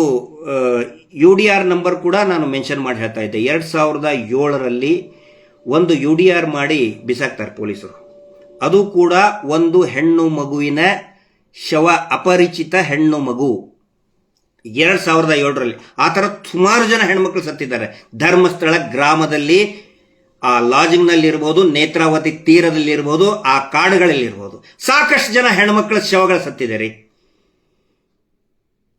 UDR ನಂಬರ್ ಕೂಡ ನಾನು ಮೆನ್ಷನ್ ಮಾಡಿ ಹೇಳ್ತಾ ಇದ್ದೆ. 2007ರಲ್ಲಿ ಒಂದು UDR ಮಾಡಿ ಬಿಸಾಕ್ತಾರೆ ಪೊಲೀಸರು. ಅದು ಕೂಡ ಒಂದು ಹೆಣ್ಣು ಮಗುವಿನ ಶವ, ಅಪರಿಚಿತ ಹೆಣ್ಣು ಮಗು. 2007ರಲ್ಲಿ ಆ ಥರ ಸುಮಾರು ಜನ ಹೆಣ್ಮಕ್ಳು ಸತ್ತಿದ್ದಾರೆ ಧರ್ಮಸ್ಥಳ ಗ್ರಾಮದಲ್ಲಿ. ಆ ಲಾಜಿಂಗ್ನಲ್ಲಿ ಇರ್ಬೋದು, ನೇತ್ರಾವತಿ ತೀರದಲ್ಲಿ ಇರ್ಬೋದು, ಆ ಕಾಡುಗಳಲ್ಲಿ ಇರ್ಬೋದು, ಸಾಕಷ್ಟು ಜನ ಹೆಣ್ಮಕ್ಳ ಶವಗಳು ಸತ್ತಿದ್ದಾರೆ.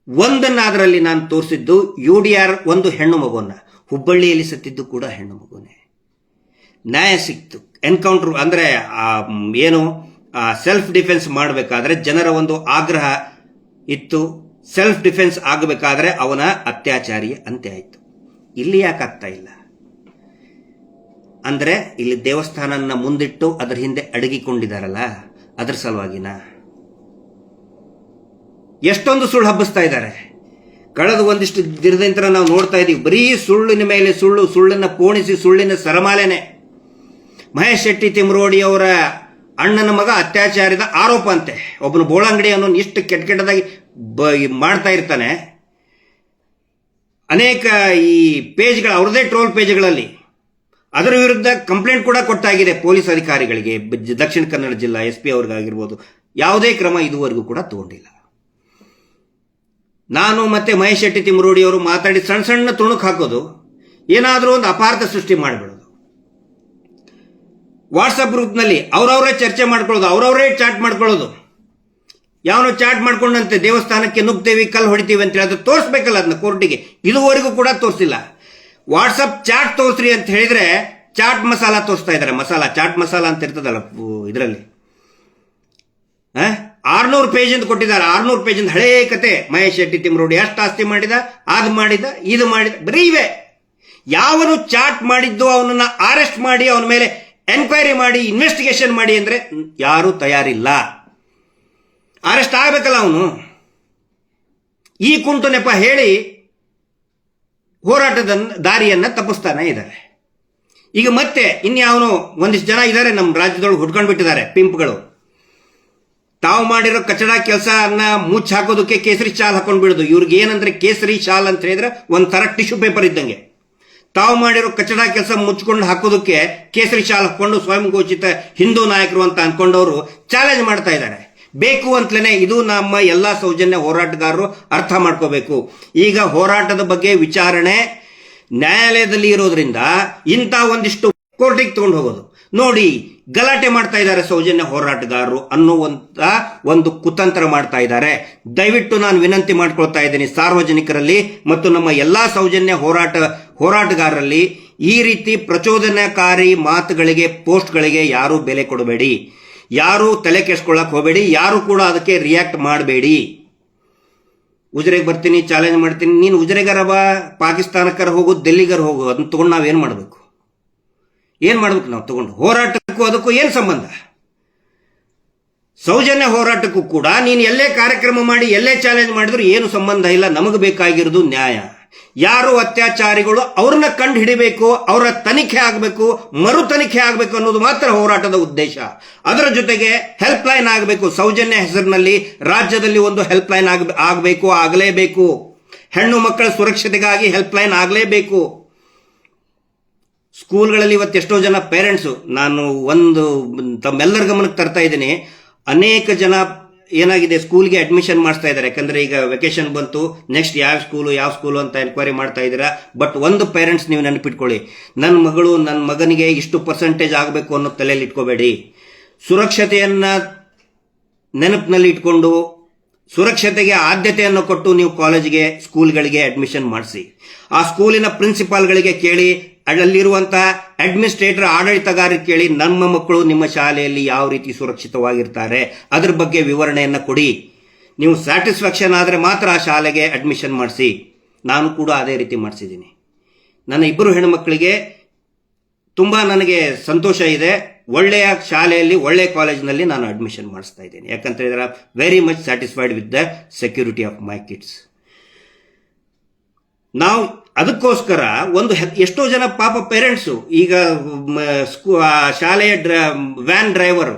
ಒಂದನ್ನಾದ್ರಲ್ಲಿ ನಾನು ತೋರಿಸಿದ್ದು UDR ಒಂದು ಹೆಣ್ಣು ಮಗುವನ್ನ, ಹುಬ್ಬಳ್ಳಿಯಲ್ಲಿ ಸತ್ತಿದ್ದು ಕೂಡ ಹೆಣ್ಣು ಮಗುನೇ. ನ್ಯಾಯ ಸಿಕ್ತು. ಎನ್ಕೌಂಟರ್ ಅಂದ್ರೆ ಏನು ಸೆಲ್ಫ್ ಡಿಫೆನ್ಸ್ ಮಾಡಬೇಕಾದ್ರೆ ಜನರ ಒಂದು ಆಗ್ರಹ ಇತ್ತು. ಸೆಲ್ಫ್ ಡಿಫೆನ್ಸ್ ಆಗಬೇಕಾದ್ರೆ ಅವನ ಅತ್ಯಾಚಾರಿ ಅಂತ್ಯ ಆಯಿತು. ಇಲ್ಲಿ ಯಾಕೆ ಆಗ್ತಾ ಇಲ್ಲ ಅಂದ್ರೆ, ಇಲ್ಲಿ ದೇವಸ್ಥಾನನ ಮುಂದಿಟ್ಟು ಅದರ ಹಿಂದೆ ಅಡಗಿಕೊಂಡಿದ್ದಾರಲ್ಲ, ಅದರ ಸಲುವಾಗಿನ ಎಷ್ಟೊಂದು ಸುಳ್ಳು ಹಬ್ಬಿಸ್ತಾ ಇದ್ದಾರೆ. ಕಳೆದ ಒಂದಿಷ್ಟು ದಿನದಿಂದ ನಾವು ನೋಡ್ತಾ ಇದೀವಿ, ಬರೀ ಸುಳ್ಳಿನ ಮೇಲೆ ಸುಳ್ಳು, ಸುಳ್ಳನ್ನ ಪೋಣಿಸಿ ಸುಳ್ಳಿನ ಸರಮಾಲೆನೆ. ಮಹೇಶ್ ಶೆಟ್ಟಿ ತಿಮರೋಡಿ ಅವರ ಅಣ್ಣನ ಮಗ ಅತ್ಯಾಚಾರದ ಆರೋಪ ಅಂತೆ. ಒಬ್ಬನು ಬೋಳಂಗಡಿ ಅನ್ನೋ ಇಷ್ಟು ಕೆಟ್ಟದಾಗಿ ಮಾಡ್ತಾ ಇರ್ತಾನೆ. ಅನೇಕ ಈ ಪೇಜ್ಗಳ, ಅವ್ರದೇ ಟ್ರೋಲ್ ಪೇಜ್ಗಳಲ್ಲಿ ಅದರ ವಿರುದ್ಧ ಕಂಪ್ಲೇಂಟ್ ಕೂಡ ಕೊಟ್ಟಾಗಿದೆ ಪೊಲೀಸ್ ಅಧಿಕಾರಿಗಳಿಗೆ, ದಕ್ಷಿಣ ಕನ್ನಡ ಜಿಲ್ಲಾ SP ಅವ್ರಿಗಾಗಿರ್ಬೋದು. ಯಾವುದೇ ಕ್ರಮ ಇದುವರೆಗೂ ಕೂಡ ತಗೊಂಡಿಲ್ಲ. ನಾನು ಮತ್ತೆ ಮಹೇಶ್ ಶೆಟ್ಟಿ ತಿಮರೋಡಿ ಅವರು ಮಾತಾಡಿ ಸಣ್ಣ ಸಣ್ಣ ತುಣುಕು ಹಾಕೋದು, ಏನಾದರೂ ಒಂದು ಅಪಾರ್ಥ ಸೃಷ್ಟಿ ಮಾಡಿಬಿಡೋದು. ವಾಟ್ಸಪ್ ಗ್ರೂಪ್ನಲ್ಲಿ ಅವರವರೇ ಚರ್ಚೆ ಮಾಡ್ಕೊಳ್ಳೋದು, ಅವರವರೇ ಚಾಟ್ ಮಾಡ್ಕೊಳ್ಳೋದು. ಯಾವನೋ ಚಾಟ್ ಮಾಡ್ಕೊಂಡಂತೆ ದೇವಸ್ಥಾನಕ್ಕೆ ನುಗ್ತೇವಿ, ಕಲ್ಲು ಹೊಡಿತೀವಿ ಅಂತ ಹೇಳಿದ್ರೆ ತೋರಿಸ್ಬೇಕಲ್ಲ ಅದನ್ನ ಕೋರ್ಟಿಗೆ. ಇದುವರೆಗೂ ಕೂಡ ತೋರಿಸಿಲ್ಲ. ವಾಟ್ಸಪ್ ಚಾಟ್ ತೋರಿಸ್ರಿ ಅಂತ ಹೇಳಿದ್ರೆ ಚಾಟ್ ಮಸಾಲ ತೋರಿಸ್ತಾ ಇದ್ದಾರೆ. ಮಸಾಲ, ಚಾಟ್ ಮಸಾಲ ಅಂತ ಇರ್ತದಲ್ಲ ಇದರಲ್ಲಿ, 600 ಪೇಜ್ ಅಂತ ಕೊಟ್ಟಿದ್ದಾರೆ. 600 ಪೇಜ್ ಅಂತ ಹಳೇ ಕತೆ. ಮಹೇಶ್ ಶೆಟ್ಟಿ ತಿಮರೋಡಿ ಎಷ್ಟು ಆಸ್ತಿ ಮಾಡಿದ, ಅದು ಮಾಡಿದ, ಇದು ಮಾಡಿದ, ಬರೀ ಇವೆ. ಯಾವನು ಚಾಟ್ ಮಾಡಿದ್ದು ಅವನನ್ನ ಅರೆಸ್ಟ್ ಮಾಡಿ ಅವನ ಮೇಲೆ ಎನ್ಕ್ವೈರಿ ಮಾಡಿ ಇನ್ವೆಸ್ಟಿಗೇಷನ್ ಮಾಡಿ ಅಂದ್ರೆ ಯಾರು ತಯಾರಿಲ್ಲ. ಅರೆಸ್ಟ್ ಆಗ್ಬೇಕಲ್ಲ ಅವನು. ಈ ಕುಂಟು ನೆಪ ಹೇಳಿ ಹೋರಾಟದ ದಾರಿಯನ್ನ ತಪ್ಪಿಸ್ತಾನೆ ಇದ್ದಾರೆ. ಈಗ ಮತ್ತೆ ಇನ್ಯಾವನು ಒಂದಿಷ್ಟು ಜನ ಇದ್ದಾರೆ ನಮ್ಮ ರಾಜ್ಯದೊಳಗೆ ಹುಡ್ಕೊಂಡು ಬಿಟ್ಟಿದ್ದಾರೆ, ಪಿಂಪ್ಗಳು. ತಾವು ಮಾಡಿರೋ ಕಚಡ ಕೆಲಸ ಅನ್ನ ಮುಚ್ಚ ಹಾಕೋದಕ್ಕೆ ಕೇಸರಿ ಶಾಲ್ ಹಾಕೊಂಡು ಬಿಡೋದು. ಇವ್ರಿಗೆ ಏನಂದ್ರೆ ಕೇಸರಿ ಶಾಲ್ ಅಂತ ಹೇಳಿದ್ರೆ ಒಂಥರ ಟಿಶ್ಯೂ ಪೇಪರ್ ಇದ್ದಂಗೆ. ತಾವು ಮಾಡಿರೋ ಕಚಡ ಕೆಲಸ ಮುಚ್ಕೊಂಡು ಹಾಕೋದಕ್ಕೆ ಕೇಸರಿ ಶಾಲ್ ಹಾಕೊಂಡು ಸ್ವಯಂ ಘೋಷಿತ ಹಿಂದೂ ನಾಯಕರು ಅಂತ ಅನ್ಕೊಂಡವರು ಚಾಲೆಂಜ್ ಮಾಡ್ತಾ ಇದ್ದಾರೆ. ಬೇಕು ಅಂತಲೇ ಇದು ನಮ್ಮ ಎಲ್ಲಾ ಸೌಜನ್ಯ ಹೋರಾಟಗಾರರು ಅರ್ಥ ಮಾಡ್ಕೋಬೇಕು. ಈಗ ಹೋರಾಟದ ಬಗ್ಗೆ ವಿಚಾರಣೆ ನ್ಯಾಯಾಲಯದಲ್ಲಿ ಇರೋದ್ರಿಂದ ಇಂಥ ಒಂದಿಷ್ಟು ಕೋರ್ಟಿಗೆ ತಗೊಂಡು ಹೋಗೋದು ನೋಡಿ ಗಲಾಟೆ ಮಾಡ್ತಾ ಇದ್ದಾರೆ ಸೌಜನ್ಯ ಹೋರಾಟಗಾರರು ಅನ್ನುವಂತ ಒಂದು ಕುತಂತ್ರ ಮಾಡ್ತಾ ಇದ್ದಾರೆ. ದಯವಿಟ್ಟು ನಾನು ವಿನಂತಿ ಮಾಡ್ಕೊಳ್ತಾ ಇದ್ದೀನಿ ಸಾರ್ವಜನಿಕರಲ್ಲಿ ಮತ್ತು ನಮ್ಮ ಎಲ್ಲಾ ಸೌಜನ್ಯ ಹೋರಾಟಗಾರರಲ್ಲಿ, ಈ ರೀತಿ ಪ್ರಚೋದನಕಾರಿ ಮಾತುಗಳಿಗೆ, ಪೋಸ್ಟ್ಗಳಿಗೆ ಯಾರು ಬೆಲೆ ಕೊಡಬೇಡಿ, ಯಾರು ತಲೆ ಕೆಡ್ಸ್ಕೊಳ್ಳಕ್ ಹೋಗಬೇಡಿ, ಯಾರು ಕೂಡ ಅದಕ್ಕೆ ರಿಯಾಕ್ಟ್ ಮಾಡಬೇಡಿ. ಉಜಿರೆಗೆ ಬರ್ತೀನಿ, ಚಾಲೆಂಜ್ ಮಾಡ್ತೀನಿ, ನೀನು ಉಜಿರೆಗಾರ ಬಾ, ಪಾಕಿಸ್ತಾನಕ್ಕರ ಹೋಗು, ಡೆಲ್ಲಿಗರ ಹೋಗು, ಅದನ್ನ ತಗೊಂಡು ನಾವೇನ್ ಮಾಡಬೇಕು? ಏನ್ ಮಾಡ್ಬೇಕು ನಾವು ತಗೊಂಡು? ಹೋರಾಟಕ್ಕೂ ಅದಕ್ಕೂ ಏನ್ ಸಂಬಂಧ? ಸೌಜನ್ಯ ಹೋರಾಟಕ್ಕೂ ಕೂಡ ನೀನು ಎಲ್ಲೇ ಕಾರ್ಯಕ್ರಮ ಮಾಡಿ ಎಲ್ಲೇ ಚಾಲೆಂಜ್ ಮಾಡಿದ್ರು ಏನು ಸಂಬಂಧ ಇಲ್ಲ. ನಮಗೆ ಬೇಕಾಗಿರೋದು ನ್ಯಾಯ. ಯಾರು ಅತ್ಯಾಚಾರಿಗಳು ಅವ್ರನ್ನ ಕಂಡು ಹಿಡಿಬೇಕು, ಅವರ ತನಿಖೆ ಆಗಬೇಕು, ಮರು ತನಿಖೆ ಆಗಬೇಕು ಅನ್ನೋದು ಮಾತ್ರ ಹೋರಾಟದ ಉದ್ದೇಶ. ಅದರ ಜೊತೆಗೆ ಹೆಲ್ಪ್ ಲೈನ್ ಆಗಬೇಕು. ಸೌಜನ್ಯ ಹೆಸರಿನಲ್ಲಿ ರಾಜ್ಯದಲ್ಲಿ ಒಂದು ಹೆಲ್ಪ್ ಲೈನ್ ಆಗಬೇಕು, ಆಗಲೇಬೇಕು. ಹೆಣ್ಣು ಮಕ್ಕಳ ಸುರಕ್ಷತೆಗಾಗಿ ಹೆಲ್ಪ್ ಲೈನ್ ಆಗಲೇಬೇಕು. ಸ್ಕೂಲ್ಗಳಲ್ಲಿ ಇವತ್ತು ಎಷ್ಟೋ ಜನ ಪೇರೆಂಟ್ಸು, ನಾನು ಒಂದು ತಮ್ಮೆಲ್ಲರ ಗಮನಕ್ಕೆ ತರ್ತಾ ಇದ್ದೀನಿ, ಅನೇಕ ಜನ ಏನಾಗಿದೆ, ಸ್ಕೂಲ್ಗೆ ಅಡ್ಮಿಷನ್ ಮಾಡಿಸ್ತಾ ಇದ್ದಾರೆ. ಯಾಕಂದ್ರೆ ಈಗ ವೆಕೇಶನ್ ಬಂತು, ನೆಕ್ಸ್ಟ್ ಯಾವ ಸ್ಕೂಲು ಅಂತ ಎನ್ಕ್ವೈರಿ ಮಾಡ್ತಾ ಇದ್ದೀರಾ. ಬಟ್ ಒಂದು ಪೇರೆಂಟ್ಸ್ ನೀವು ನೆನಪಿಟ್ಕೊಳ್ಳಿ, ನನ್ನ ಮಗಳು ನನ್ನ ಮಗನಿಗೆ ಇಷ್ಟು ಪರ್ಸೆಂಟೇಜ್ ಆಗಬೇಕು ಅನ್ನೋ ತಲೆಯಲ್ಲಿ ಇಟ್ಕೋಬೇಡಿ. ಸುರಕ್ಷತೆಯನ್ನ ನೆನಪಿನಲ್ಲಿ ಇಟ್ಕೊಂಡು ಸುರಕ್ಷತೆಗೆ ಆದ್ಯತೆಯನ್ನು ಕೊಟ್ಟು ನೀವು ಕಾಲೇಜಿಗೆ ಸ್ಕೂಲ್ಗಳಿಗೆ ಅಡ್ಮಿಷನ್ ಮಾಡಿಸಿ. ಆ ಸ್ಕೂಲಿನ ಪ್ರಿನ್ಸಿಪಾಲ್ಗಳಿಗೆ ಕೇಳಿ, ಅಲ್ಲಿರುವಂತಹ ಅಡ್ಮಿನಿಸ್ಟ್ರೇಟರ್ ಆಡಳಿತಗಾರರಿಗೆ ಕೇಳಿ, ನಮ್ಮ ಮಕ್ಕಳು ನಿಮ್ಮ ಶಾಲೆಯಲ್ಲಿ ಯಾವ ರೀತಿ ಸುರಕ್ಷಿತವಾಗಿರ್ತಾರೆ ಅದ್ರ ಬಗ್ಗೆ ವಿವರಣೆಯನ್ನು ಕೊಡಿ. ನೀವು ಸ್ಯಾಟಿಸ್ಫ್ಯಾಕ್ಷನ್ ಆದರೆ ಮಾತ್ರ ಆ ಶಾಲೆಗೆ ಅಡ್ಮಿಷನ್ ಮಾಡಿಸಿ. ನಾನು ಕೂಡ ಅದೇ ರೀತಿ ಮಾಡಿಸಿದ್ದೀನಿ. ನನ್ನ ಇಬ್ಬರು ಹೆಣ್ಮಕ್ಳಿಗೆ ತುಂಬಾ ನನಗೆ ಸಂತೋಷ ಇದೆ. ಒಳ್ಳೆಯ ಶಾಲೆಯಲ್ಲಿ ಒಳ್ಳೆಯ ಕಾಲೇಜಿನಲ್ಲಿ ನಾನು ಅಡ್ಮಿಷನ್ ಮಾಡಿಸ್ತಾ ಇದ್ದೇನೆ. ಯಾಕಂತ ಹೇಳಿದ್ರೆ very much satisfied with the security of my kids. ನಾವು ಅದಕ್ಕೋಸ್ಕರ ಎಷ್ಟೋ ಜನ ಪಾಪ ಪೇರೆಂಟ್ಸು ಈಗ ಶಾಲೆಯ ವ್ಯಾನ್ ಡ್ರೈವರ್,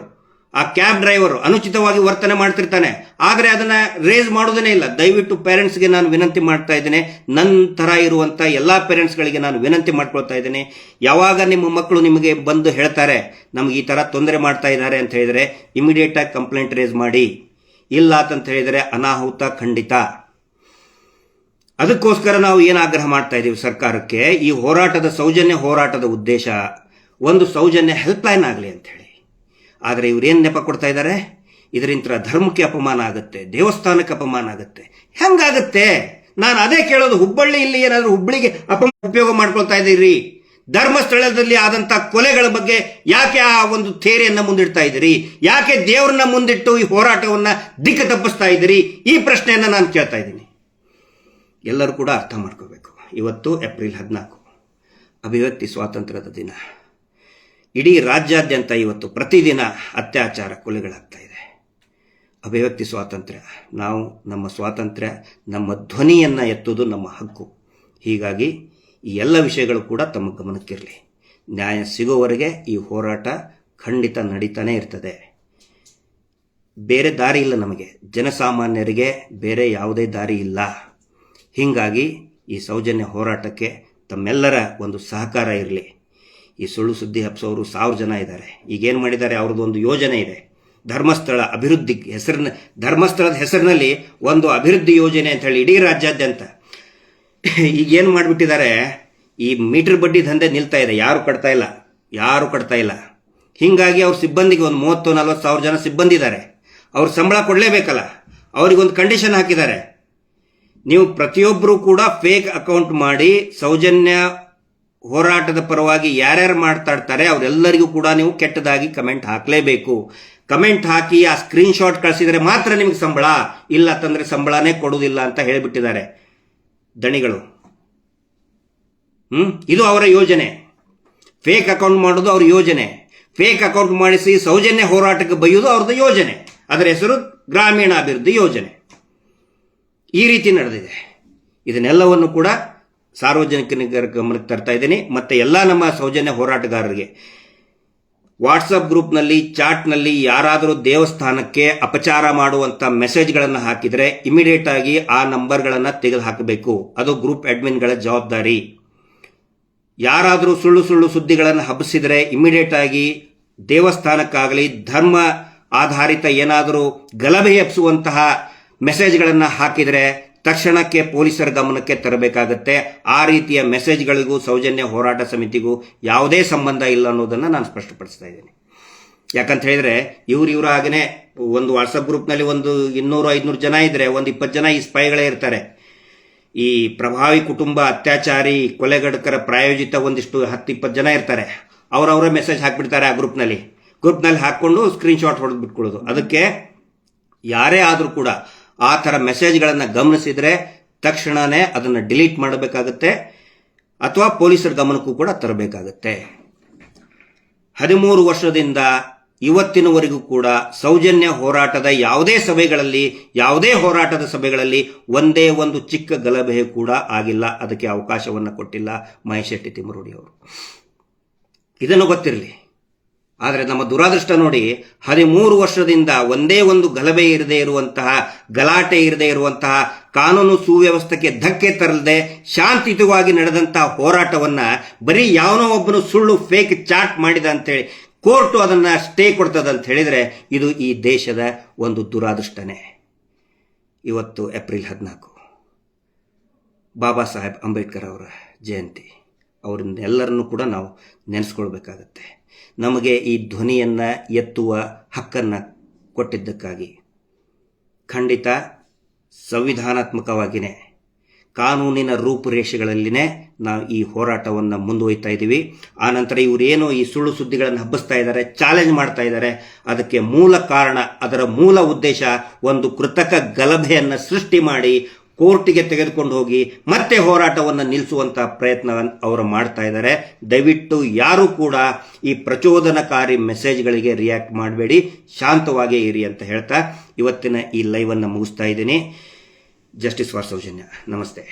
ಆ ಕ್ಯಾಬ್ ಡ್ರೈವರ್ ಅನುಚಿತವಾಗಿ ವರ್ತನೆ ಮಾಡ್ತಿರ್ತಾನೆ, ಆದರೆ ಅದನ್ನ ರೇಸ್ ಮಾಡೋದೇ ಇಲ್ಲ. ದಯವಿಟ್ಟು ಪೇರೆಂಟ್ಸ್ಗೆ ನಾನು ವಿನಂತಿ ಮಾಡ್ತಾ ಇದ್ದೇನೆ, ನನ್ನ ತರ ಇರುವಂತ ಎಲ್ಲಾ ಪೇರೆಂಟ್ಸ್ಗಳಿಗೆ ನಾನು ವಿನಂತಿ ಮಾಡ್ಕೊಳ್ತಾ ಇದ್ದೇನೆ, ಯಾವಾಗ ನಿಮ್ಮ ಮಕ್ಕಳು ನಿಮಗೆ ಬಂದು ಹೇಳ್ತಾರೆ ನಮ್ಗೆ ಈ ತರ ತೊಂದರೆ ಮಾಡ್ತಾ ಇದ್ದಾರೆ ಅಂತ ಹೇಳಿದ್ರೆ ಇಮಿಡಿಯೇಟ್ ಆಗಿ ಕಂಪ್ಲೇಂಟ್ ರೇಸ್ ಮಾಡಿ. ಇಲ್ಲ ಅಂತ ಹೇಳಿದರೆ ಅನಾಹುತ ಖಂಡಿತ. ಅದಕ್ಕೋಸ್ಕರ ನಾವು ಏನು ಆಗ್ರಹ ಮಾಡ್ತಾ ಇದ್ದೀವಿ ಸರ್ಕಾರಕ್ಕೆ, ಈ ಹೋರಾಟದ ಸೌಜನ್ಯ ಹೋರಾಟದ ಉದ್ದೇಶ ಒಂದು ಸೌಜನ್ಯ ಹೆಲ್ಪ್ ಲೈನ್ ಆಗಲಿ ಅಂತ ಹೇಳಿ. ಆದರೆ ಇವ್ರೇನು ನೆಪ ಕೊಡ್ತಾ ಇದ್ದಾರೆ, ಇದರಿಂದ ಧರ್ಮಕ್ಕೆ ಅಪಮಾನ ಆಗುತ್ತೆ, ದೇವಸ್ಥಾನಕ್ಕೆ ಅಪಮಾನ ಆಗುತ್ತೆ. ಹೆಂಗಾಗುತ್ತೆ? ನಾನು ಅದೇ ಕೇಳೋದು. ಇಲ್ಲಿ ಏನಾದರೂ ಹುಬ್ಬಳ್ಳಿಗೆ ಉಪಯೋಗ ಮಾಡ್ಕೊಳ್ತಾ ಇದ್ದೀರಿ? ಧರ್ಮಸ್ಥಳದಲ್ಲಿ ಆದಂತ ಕೊಲೆಗಳ ಬಗ್ಗೆ ಯಾಕೆ ಆ ಒಂದು ಥೇರಿಯನ್ನ ಮುಂದಿಡ್ತಾ ಇದ್ದೀರಿ? ಯಾಕೆ ದೇವರನ್ನ ಮುಂದಿಟ್ಟು ಈ ಹೋರಾಟವನ್ನ ದಿಕ್ಕು ತಪ್ಪಿಸ್ತಾ ಇದ್ದೀರಿ? ಈ ಪ್ರಶ್ನೆಯನ್ನ ನಾನು ಕೇಳ್ತಾ ಇದ್ದೀನಿ. ಎಲ್ಲರೂ ಕೂಡ ಅರ್ಥ ಮಾಡ್ಕೋಬೇಕು. ಇವತ್ತು ಏಪ್ರಿಲ್ 14 ಅಭಿವ್ಯಕ್ತಿ ಸ್ವಾತಂತ್ರ್ಯದ ದಿನ. ಇಡೀ ರಾಜ್ಯಾದ್ಯಂತ ಇವತ್ತು ಪ್ರತಿದಿನ ಅತ್ಯಾಚಾರ ಕೊಲೆಗಳಾಗ್ತಾ ಇದೆ. ಅಭಿವ್ಯಕ್ತಿ ಸ್ವಾತಂತ್ರ್ಯ, ನಾವು ನಮ್ಮ ಸ್ವಾತಂತ್ರ್ಯ, ನಮ್ಮ ಧ್ವನಿಯನ್ನು ಎತ್ತುವುದು ನಮ್ಮ ಹಕ್ಕು. ಹೀಗಾಗಿ ಈ ಎಲ್ಲ ವಿಷಯಗಳು ಕೂಡ ತಮ್ಮ ಗಮನಕ್ಕಿರಲಿ. ನ್ಯಾಯ ಸಿಗೋವರೆಗೆ ಈ ಹೋರಾಟ ಖಂಡಿತ ನಡೀತಾನೆ ಇರ್ತದೆ. ಬೇರೆ ದಾರಿ ಇಲ್ಲ ನಮಗೆ, ಜನಸಾಮಾನ್ಯರಿಗೆ ಬೇರೆ ಯಾವುದೇ ದಾರಿ ಇಲ್ಲ. ಹೀಗಾಗಿ ಈ ಸೌಜನ್ಯ ಹೋರಾಟಕ್ಕೆ ತಮ್ಮೆಲ್ಲರ ಒಂದು ಸಹಕಾರ ಇರಲಿ. ಈ ಸುಳ್ಳು ಸುದ್ದಿ ಹಬ್ಸೋರು 1000 ಜನ ಇದ್ದಾರೆ. ಈಗೇನು ಮಾಡಿದ್ದಾರೆ, ಅವ್ರದ್ದು ಒಂದು ಯೋಜನೆ ಇದೆ, ಧರ್ಮಸ್ಥಳ ಅಭಿವೃದ್ಧಿ ಧರ್ಮಸ್ಥಳದ ಹೆಸರಿನಲ್ಲಿ ಒಂದು ಅಭಿವೃದ್ಧಿ ಯೋಜನೆ ಅಂತ ಹೇಳಿ ಇಡೀ ರಾಜ್ಯಾದ್ಯಂತ. ಈಗೇನು ಮಾಡಿಬಿಟ್ಟಿದ್ದಾರೆ, ಈ ಮೀಟರ್ ಬಡ್ಡಿ ದಂಧೆ ನಿಲ್ತಾ ಇದೆ, ಯಾರು ಕಟ್ತಾ ಇಲ್ಲ. ಹೀಗಾಗಿ ಅವ್ರ ಸಿಬ್ಬಂದಿಗೆ ಒಂದು 30-40 ಸಾವಿರ ಜನ ಸಿಬ್ಬಂದಿ ಇದ್ದಾರೆ. ಅವ್ರ ಸಂಬಳ ಕೊಡಲೇಬೇಕಲ್ಲ, ಅವರಿಗೊಂದು ಕಂಡೀಷನ್ ಹಾಕಿದ್ದಾರೆ, ನೀವು ಪ್ರತಿಯೊಬ್ಬರು ಕೂಡ ಫೇಕ್ ಅಕೌಂಟ್ ಮಾಡಿ ಸೌಜನ್ಯ ಹೋರಾಟದ ಪರವಾಗಿ ಯಾರ್ಯಾರು ಮಾತಾಡ್ತಾರೆ ಅವರೆಲ್ಲರಿಗೂ ಕೂಡ ನೀವು ಕೆಟ್ಟದಾಗಿ ಕಮೆಂಟ್ ಹಾಕಲೇಬೇಕು. ಕಮೆಂಟ್ ಹಾಕಿ ಆ ಸ್ಕ್ರೀನ್ ಶಾಟ್ ಕಳಿಸಿದರೆ ಮಾತ್ರ ನಿಮಗೆ ಸಂಬಳ, ಇಲ್ಲ ಅಂತಂದ್ರೆ ಸಂಬಳನೇ ಕೊಡುವುದಿಲ್ಲ ಅಂತ ಹೇಳಿಬಿಟ್ಟಿದ್ದಾರೆ ದಣಿಗಳು. ಇದು ಅವರ ಯೋಜನೆ. ಫೇಕ್ ಅಕೌಂಟ್ ಮಾಡೋದು ಅವ್ರ ಯೋಜನೆ. ಫೇಕ್ ಅಕೌಂಟ್ ಮಾಡಿಸಿ ಸೌಜನ್ಯ ಹೋರಾಟಕ್ಕೆ ಬೈಯೋದು ಅವ್ರದ್ದು ಯೋಜನೆ. ಅದರ ಹೆಸರು ಗ್ರಾಮೀಣಾಭಿವೃದ್ಧಿ ಯೋಜನೆ. ಈ ರೀತಿ ನಡೆದಿದೆ. ಇದನ್ನೆಲ್ಲವನ್ನು ಕೂಡ ಸಾರ್ವಜನಿಕರ ಗಮನಕ್ಕೆ ತರ್ತಾ ಇದ್ದೀನಿ. ಮತ್ತೆ ಎಲ್ಲ ನಮ್ಮ ಸೌಜನ್ಯ ಹೋರಾಟಗಾರರಿಗೆ ವಾಟ್ಸಪ್ ಗ್ರೂಪ್ನಲ್ಲಿ, ಚಾಟ್ನಲ್ಲಿ ಯಾರಾದರೂ ದೇವಸ್ಥಾನಕ್ಕೆ ಅಪಚಾರ ಮಾಡುವಂತ ಮೆಸೇಜ್ಗಳನ್ನು ಹಾಕಿದರೆ ಇಮಿಡಿಯೇಟ್ ಆಗಿ ಆ ನಂಬರ್ಗಳನ್ನು ತೆಗೆದು ಹಾಕಬೇಕು. ಅದು ಗ್ರೂಪ್ ಅಡ್ಮಿನ್ಗಳ ಜವಾಬ್ದಾರಿ. ಯಾರಾದರೂ ಸುಳ್ಳು ಸುದ್ದಿಗಳನ್ನು ಹಬ್ಬಿಸಿದರೆ ಇಮಿಡಿಯೇಟ್ ಆಗಿ ದೇವಸ್ಥಾನಕ್ಕಾಗಲಿ ಧರ್ಮ ಆಧಾರಿತ ಏನಾದರೂ ಗಲಭೆ ಎಬ್ಬಿಸುವಂತಹ ಮೆಸೇಜ್ಗಳನ್ನು ಹಾಕಿದರೆ ತಕ್ಷಣಕ್ಕೆ ಪೊಲೀಸರ ಗಮನಕ್ಕೆ ತರಬೇಕಾಗುತ್ತೆ. ಆ ರೀತಿಯ ಮೆಸೇಜ್ಗಳಿಗೂ ಸೌಜನ್ಯ ಹೋರಾಟ ಸಮಿತಿಗೂ ಯಾವುದೇ ಸಂಬಂಧ ಇಲ್ಲ ಅನ್ನೋದನ್ನು ನಾನು ಸ್ಪಷ್ಟಪಡಿಸ್ತಾ ಇದ್ದೇನೆ. ಯಾಕಂತ ಹೇಳಿದ್ರೆ ಇವ್ರ ಹಾಗೇನೆ ಒಂದು ವಾಟ್ಸಪ್ ಗ್ರೂಪ್ನಲ್ಲಿ ಒಂದು 200-500 ಜನ ಇದ್ರೆ ಒಂದು 20 ಜನ ಈ ಸ್ಪೈಗಳೇ ಇರ್ತಾರೆ. ಈ ಪ್ರಭಾವಿ ಕುಟುಂಬ, ಅತ್ಯಾಚಾರಿ, ಕೊಲೆಗಡಕರ ಪ್ರಾಯೋಜಿತ ಒಂದಿಷ್ಟು 10-20 ಜನ ಇರ್ತಾರೆ. ಅವರವರೇ ಮೆಸೇಜ್ ಹಾಕ್ಬಿಡ್ತಾರೆ ಆ ಗ್ರೂಪ್ನಲ್ಲಿ ಹಾಕೊಂಡು ಸ್ಕ್ರೀನ್ ಶಾಟ್ ಹೊಡೆದು ಬಿಟ್ಕೊಳ್ಳೋದು. ಅದಕ್ಕೆ ಯಾರೇ ಆದರೂ ಕೂಡ ಆ ಥರ ಮೆಸೇಜ್ಗಳನ್ನು ಗಮನಿಸಿದರೆ ತಕ್ಷಣನೇ ಅದನ್ನು ಡಿಲೀಟ್ ಮಾಡಬೇಕಾಗುತ್ತೆ ಅಥವಾ ಪೊಲೀಸರ ಗಮನಕ್ಕೂ ಕೂಡ ತರಬೇಕಾಗುತ್ತೆ. 13 ವರ್ಷದಿಂದ ಇವತ್ತಿನವರೆಗೂ ಕೂಡ ಸೌಜನ್ಯ ಹೋರಾಟದ ಯಾವುದೇ ಸಭೆಗಳಲ್ಲಿ, ಯಾವುದೇ ಹೋರಾಟದ ಸಭೆಗಳಲ್ಲಿ ಒಂದೇ ಒಂದು ಚಿಕ್ಕ ಗಲಭೆ ಕೂಡ ಆಗಿಲ್ಲ. ಅದಕ್ಕೆ ಅವಕಾಶವನ್ನು ಕೊಟ್ಟಿಲ್ಲ ಮಹೇಶ್ ಶೆಟ್ಟಿ ತಿಮ್ಮರೋಡಿ ಅವರು. ಇದನ್ನು ಗೊತ್ತಿರಲಿ. ಆದರೆ ನಮ್ಮ ದುರಾದೃಷ್ಟ ನೋಡಿ, 13 ವರ್ಷದಿಂದ ಒಂದೇ ಒಂದು ಗಲಭೆ ಇರದೇ ಇರುವಂತಹ, ಗಲಾಟೆ ಇರದೇ ಇರುವಂತಹ, ಕಾನೂನು ಸುವ್ಯವಸ್ಥೆಗೆ ಧಕ್ಕೆ ತರದೆ ಶಾಂತಿಯುತವಾಗಿ ನಡೆದಂತಹ ಹೋರಾಟವನ್ನ ಬರೀ ಯಾವನೋ ಒಬ್ಬನು ಸುಳ್ಳು ಫೇಕ್ ಚಾಟ್ ಮಾಡಿದ ಅಂತೇಳಿ ಕೋರ್ಟು ಅದನ್ನು ಸ್ಟೇ ಕೊಡ್ತದೆ ಅಂತ ಹೇಳಿದರೆ ಇದು ಈ ದೇಶದ ಒಂದು ದುರಾದೃಷ್ಟನೇ. ಇವತ್ತು ಏಪ್ರಿಲ್ 14 ಬಾಬಾ ಸಾಹೇಬ್ ಅಂಬೇಡ್ಕರ್ ಅವರ ಜಯಂತಿ. ಅವರನ್ನೆಲ್ಲರನ್ನೂ ಕೂಡ ನಾವು ನೆನೆಸ್ಕೊಳ್ಬೇಕಾಗತ್ತೆ. ನಮಗೆ ಈ ಧ್ವನಿಯನ್ನು ಎತ್ತುವ ಹಕ್ಕನ್ನು ಕೊಟ್ಟಿದ್ದಕ್ಕಾಗಿ ಖಂಡಿತ ಸಂವಿಧಾನಾತ್ಮಕವಾಗಿಯೇ ಕಾನೂನಿನ ರೂಪುರೇಷೆಗಳಲ್ಲಿನೇ ನಾವು ಈ ಹೋರಾಟವನ್ನು ಮುಂದುವಯ್ತಾ ಇದ್ದೀವಿ. ಆನಂತರ ಇವರೇನೋ ಈ ಸುಳ್ಳು ಸುದ್ದಿಗಳನ್ನು ಹಬ್ಬಿಸ್ತಾ ಇದ್ದಾರೆ, ಚಾಲೆಂಜ್ ಮಾಡ್ತಾ ಇದ್ದಾರೆ. ಅದಕ್ಕೆ ಮೂಲ ಕಾರಣ, ಅದರ ಮೂಲ ಉದ್ದೇಶ ಒಂದು ಕೃತಕ ಗಲಭೆಯನ್ನು ಸೃಷ್ಟಿ ಮಾಡಿ ಕೋರ್ಟಿಗೆ ತೆಗೆದುಕೊಂಡು ಹೋಗಿ ಮತ್ತೆ ಹೋರಾಟವನ್ನು ನಿಲ್ಲಿಸುವಂಥ ಪ್ರಯತ್ನ ಅವರು ಮಾಡ್ತಾ ಇದ್ದಾರೆ. ದಯವಿಟ್ಟು ಯಾರೂ ಕೂಡ ಈ ಪ್ರಚೋದನಕಾರಿ ಮೆಸೇಜ್ಗಳಿಗೆ ರಿಯಾಕ್ಟ್ ಮಾಡಬೇಡಿ, ಶಾಂತವಾಗಿ ಇರಿ ಅಂತ ಹೇಳ್ತಾ ಇವತ್ತಿನ ಈ ಲೈವನ್ನು ಮುಗಿಸ್ತಾ ಇದ್ದೀನಿ. Justice for Sowjanya. ನಮಸ್ತೆ.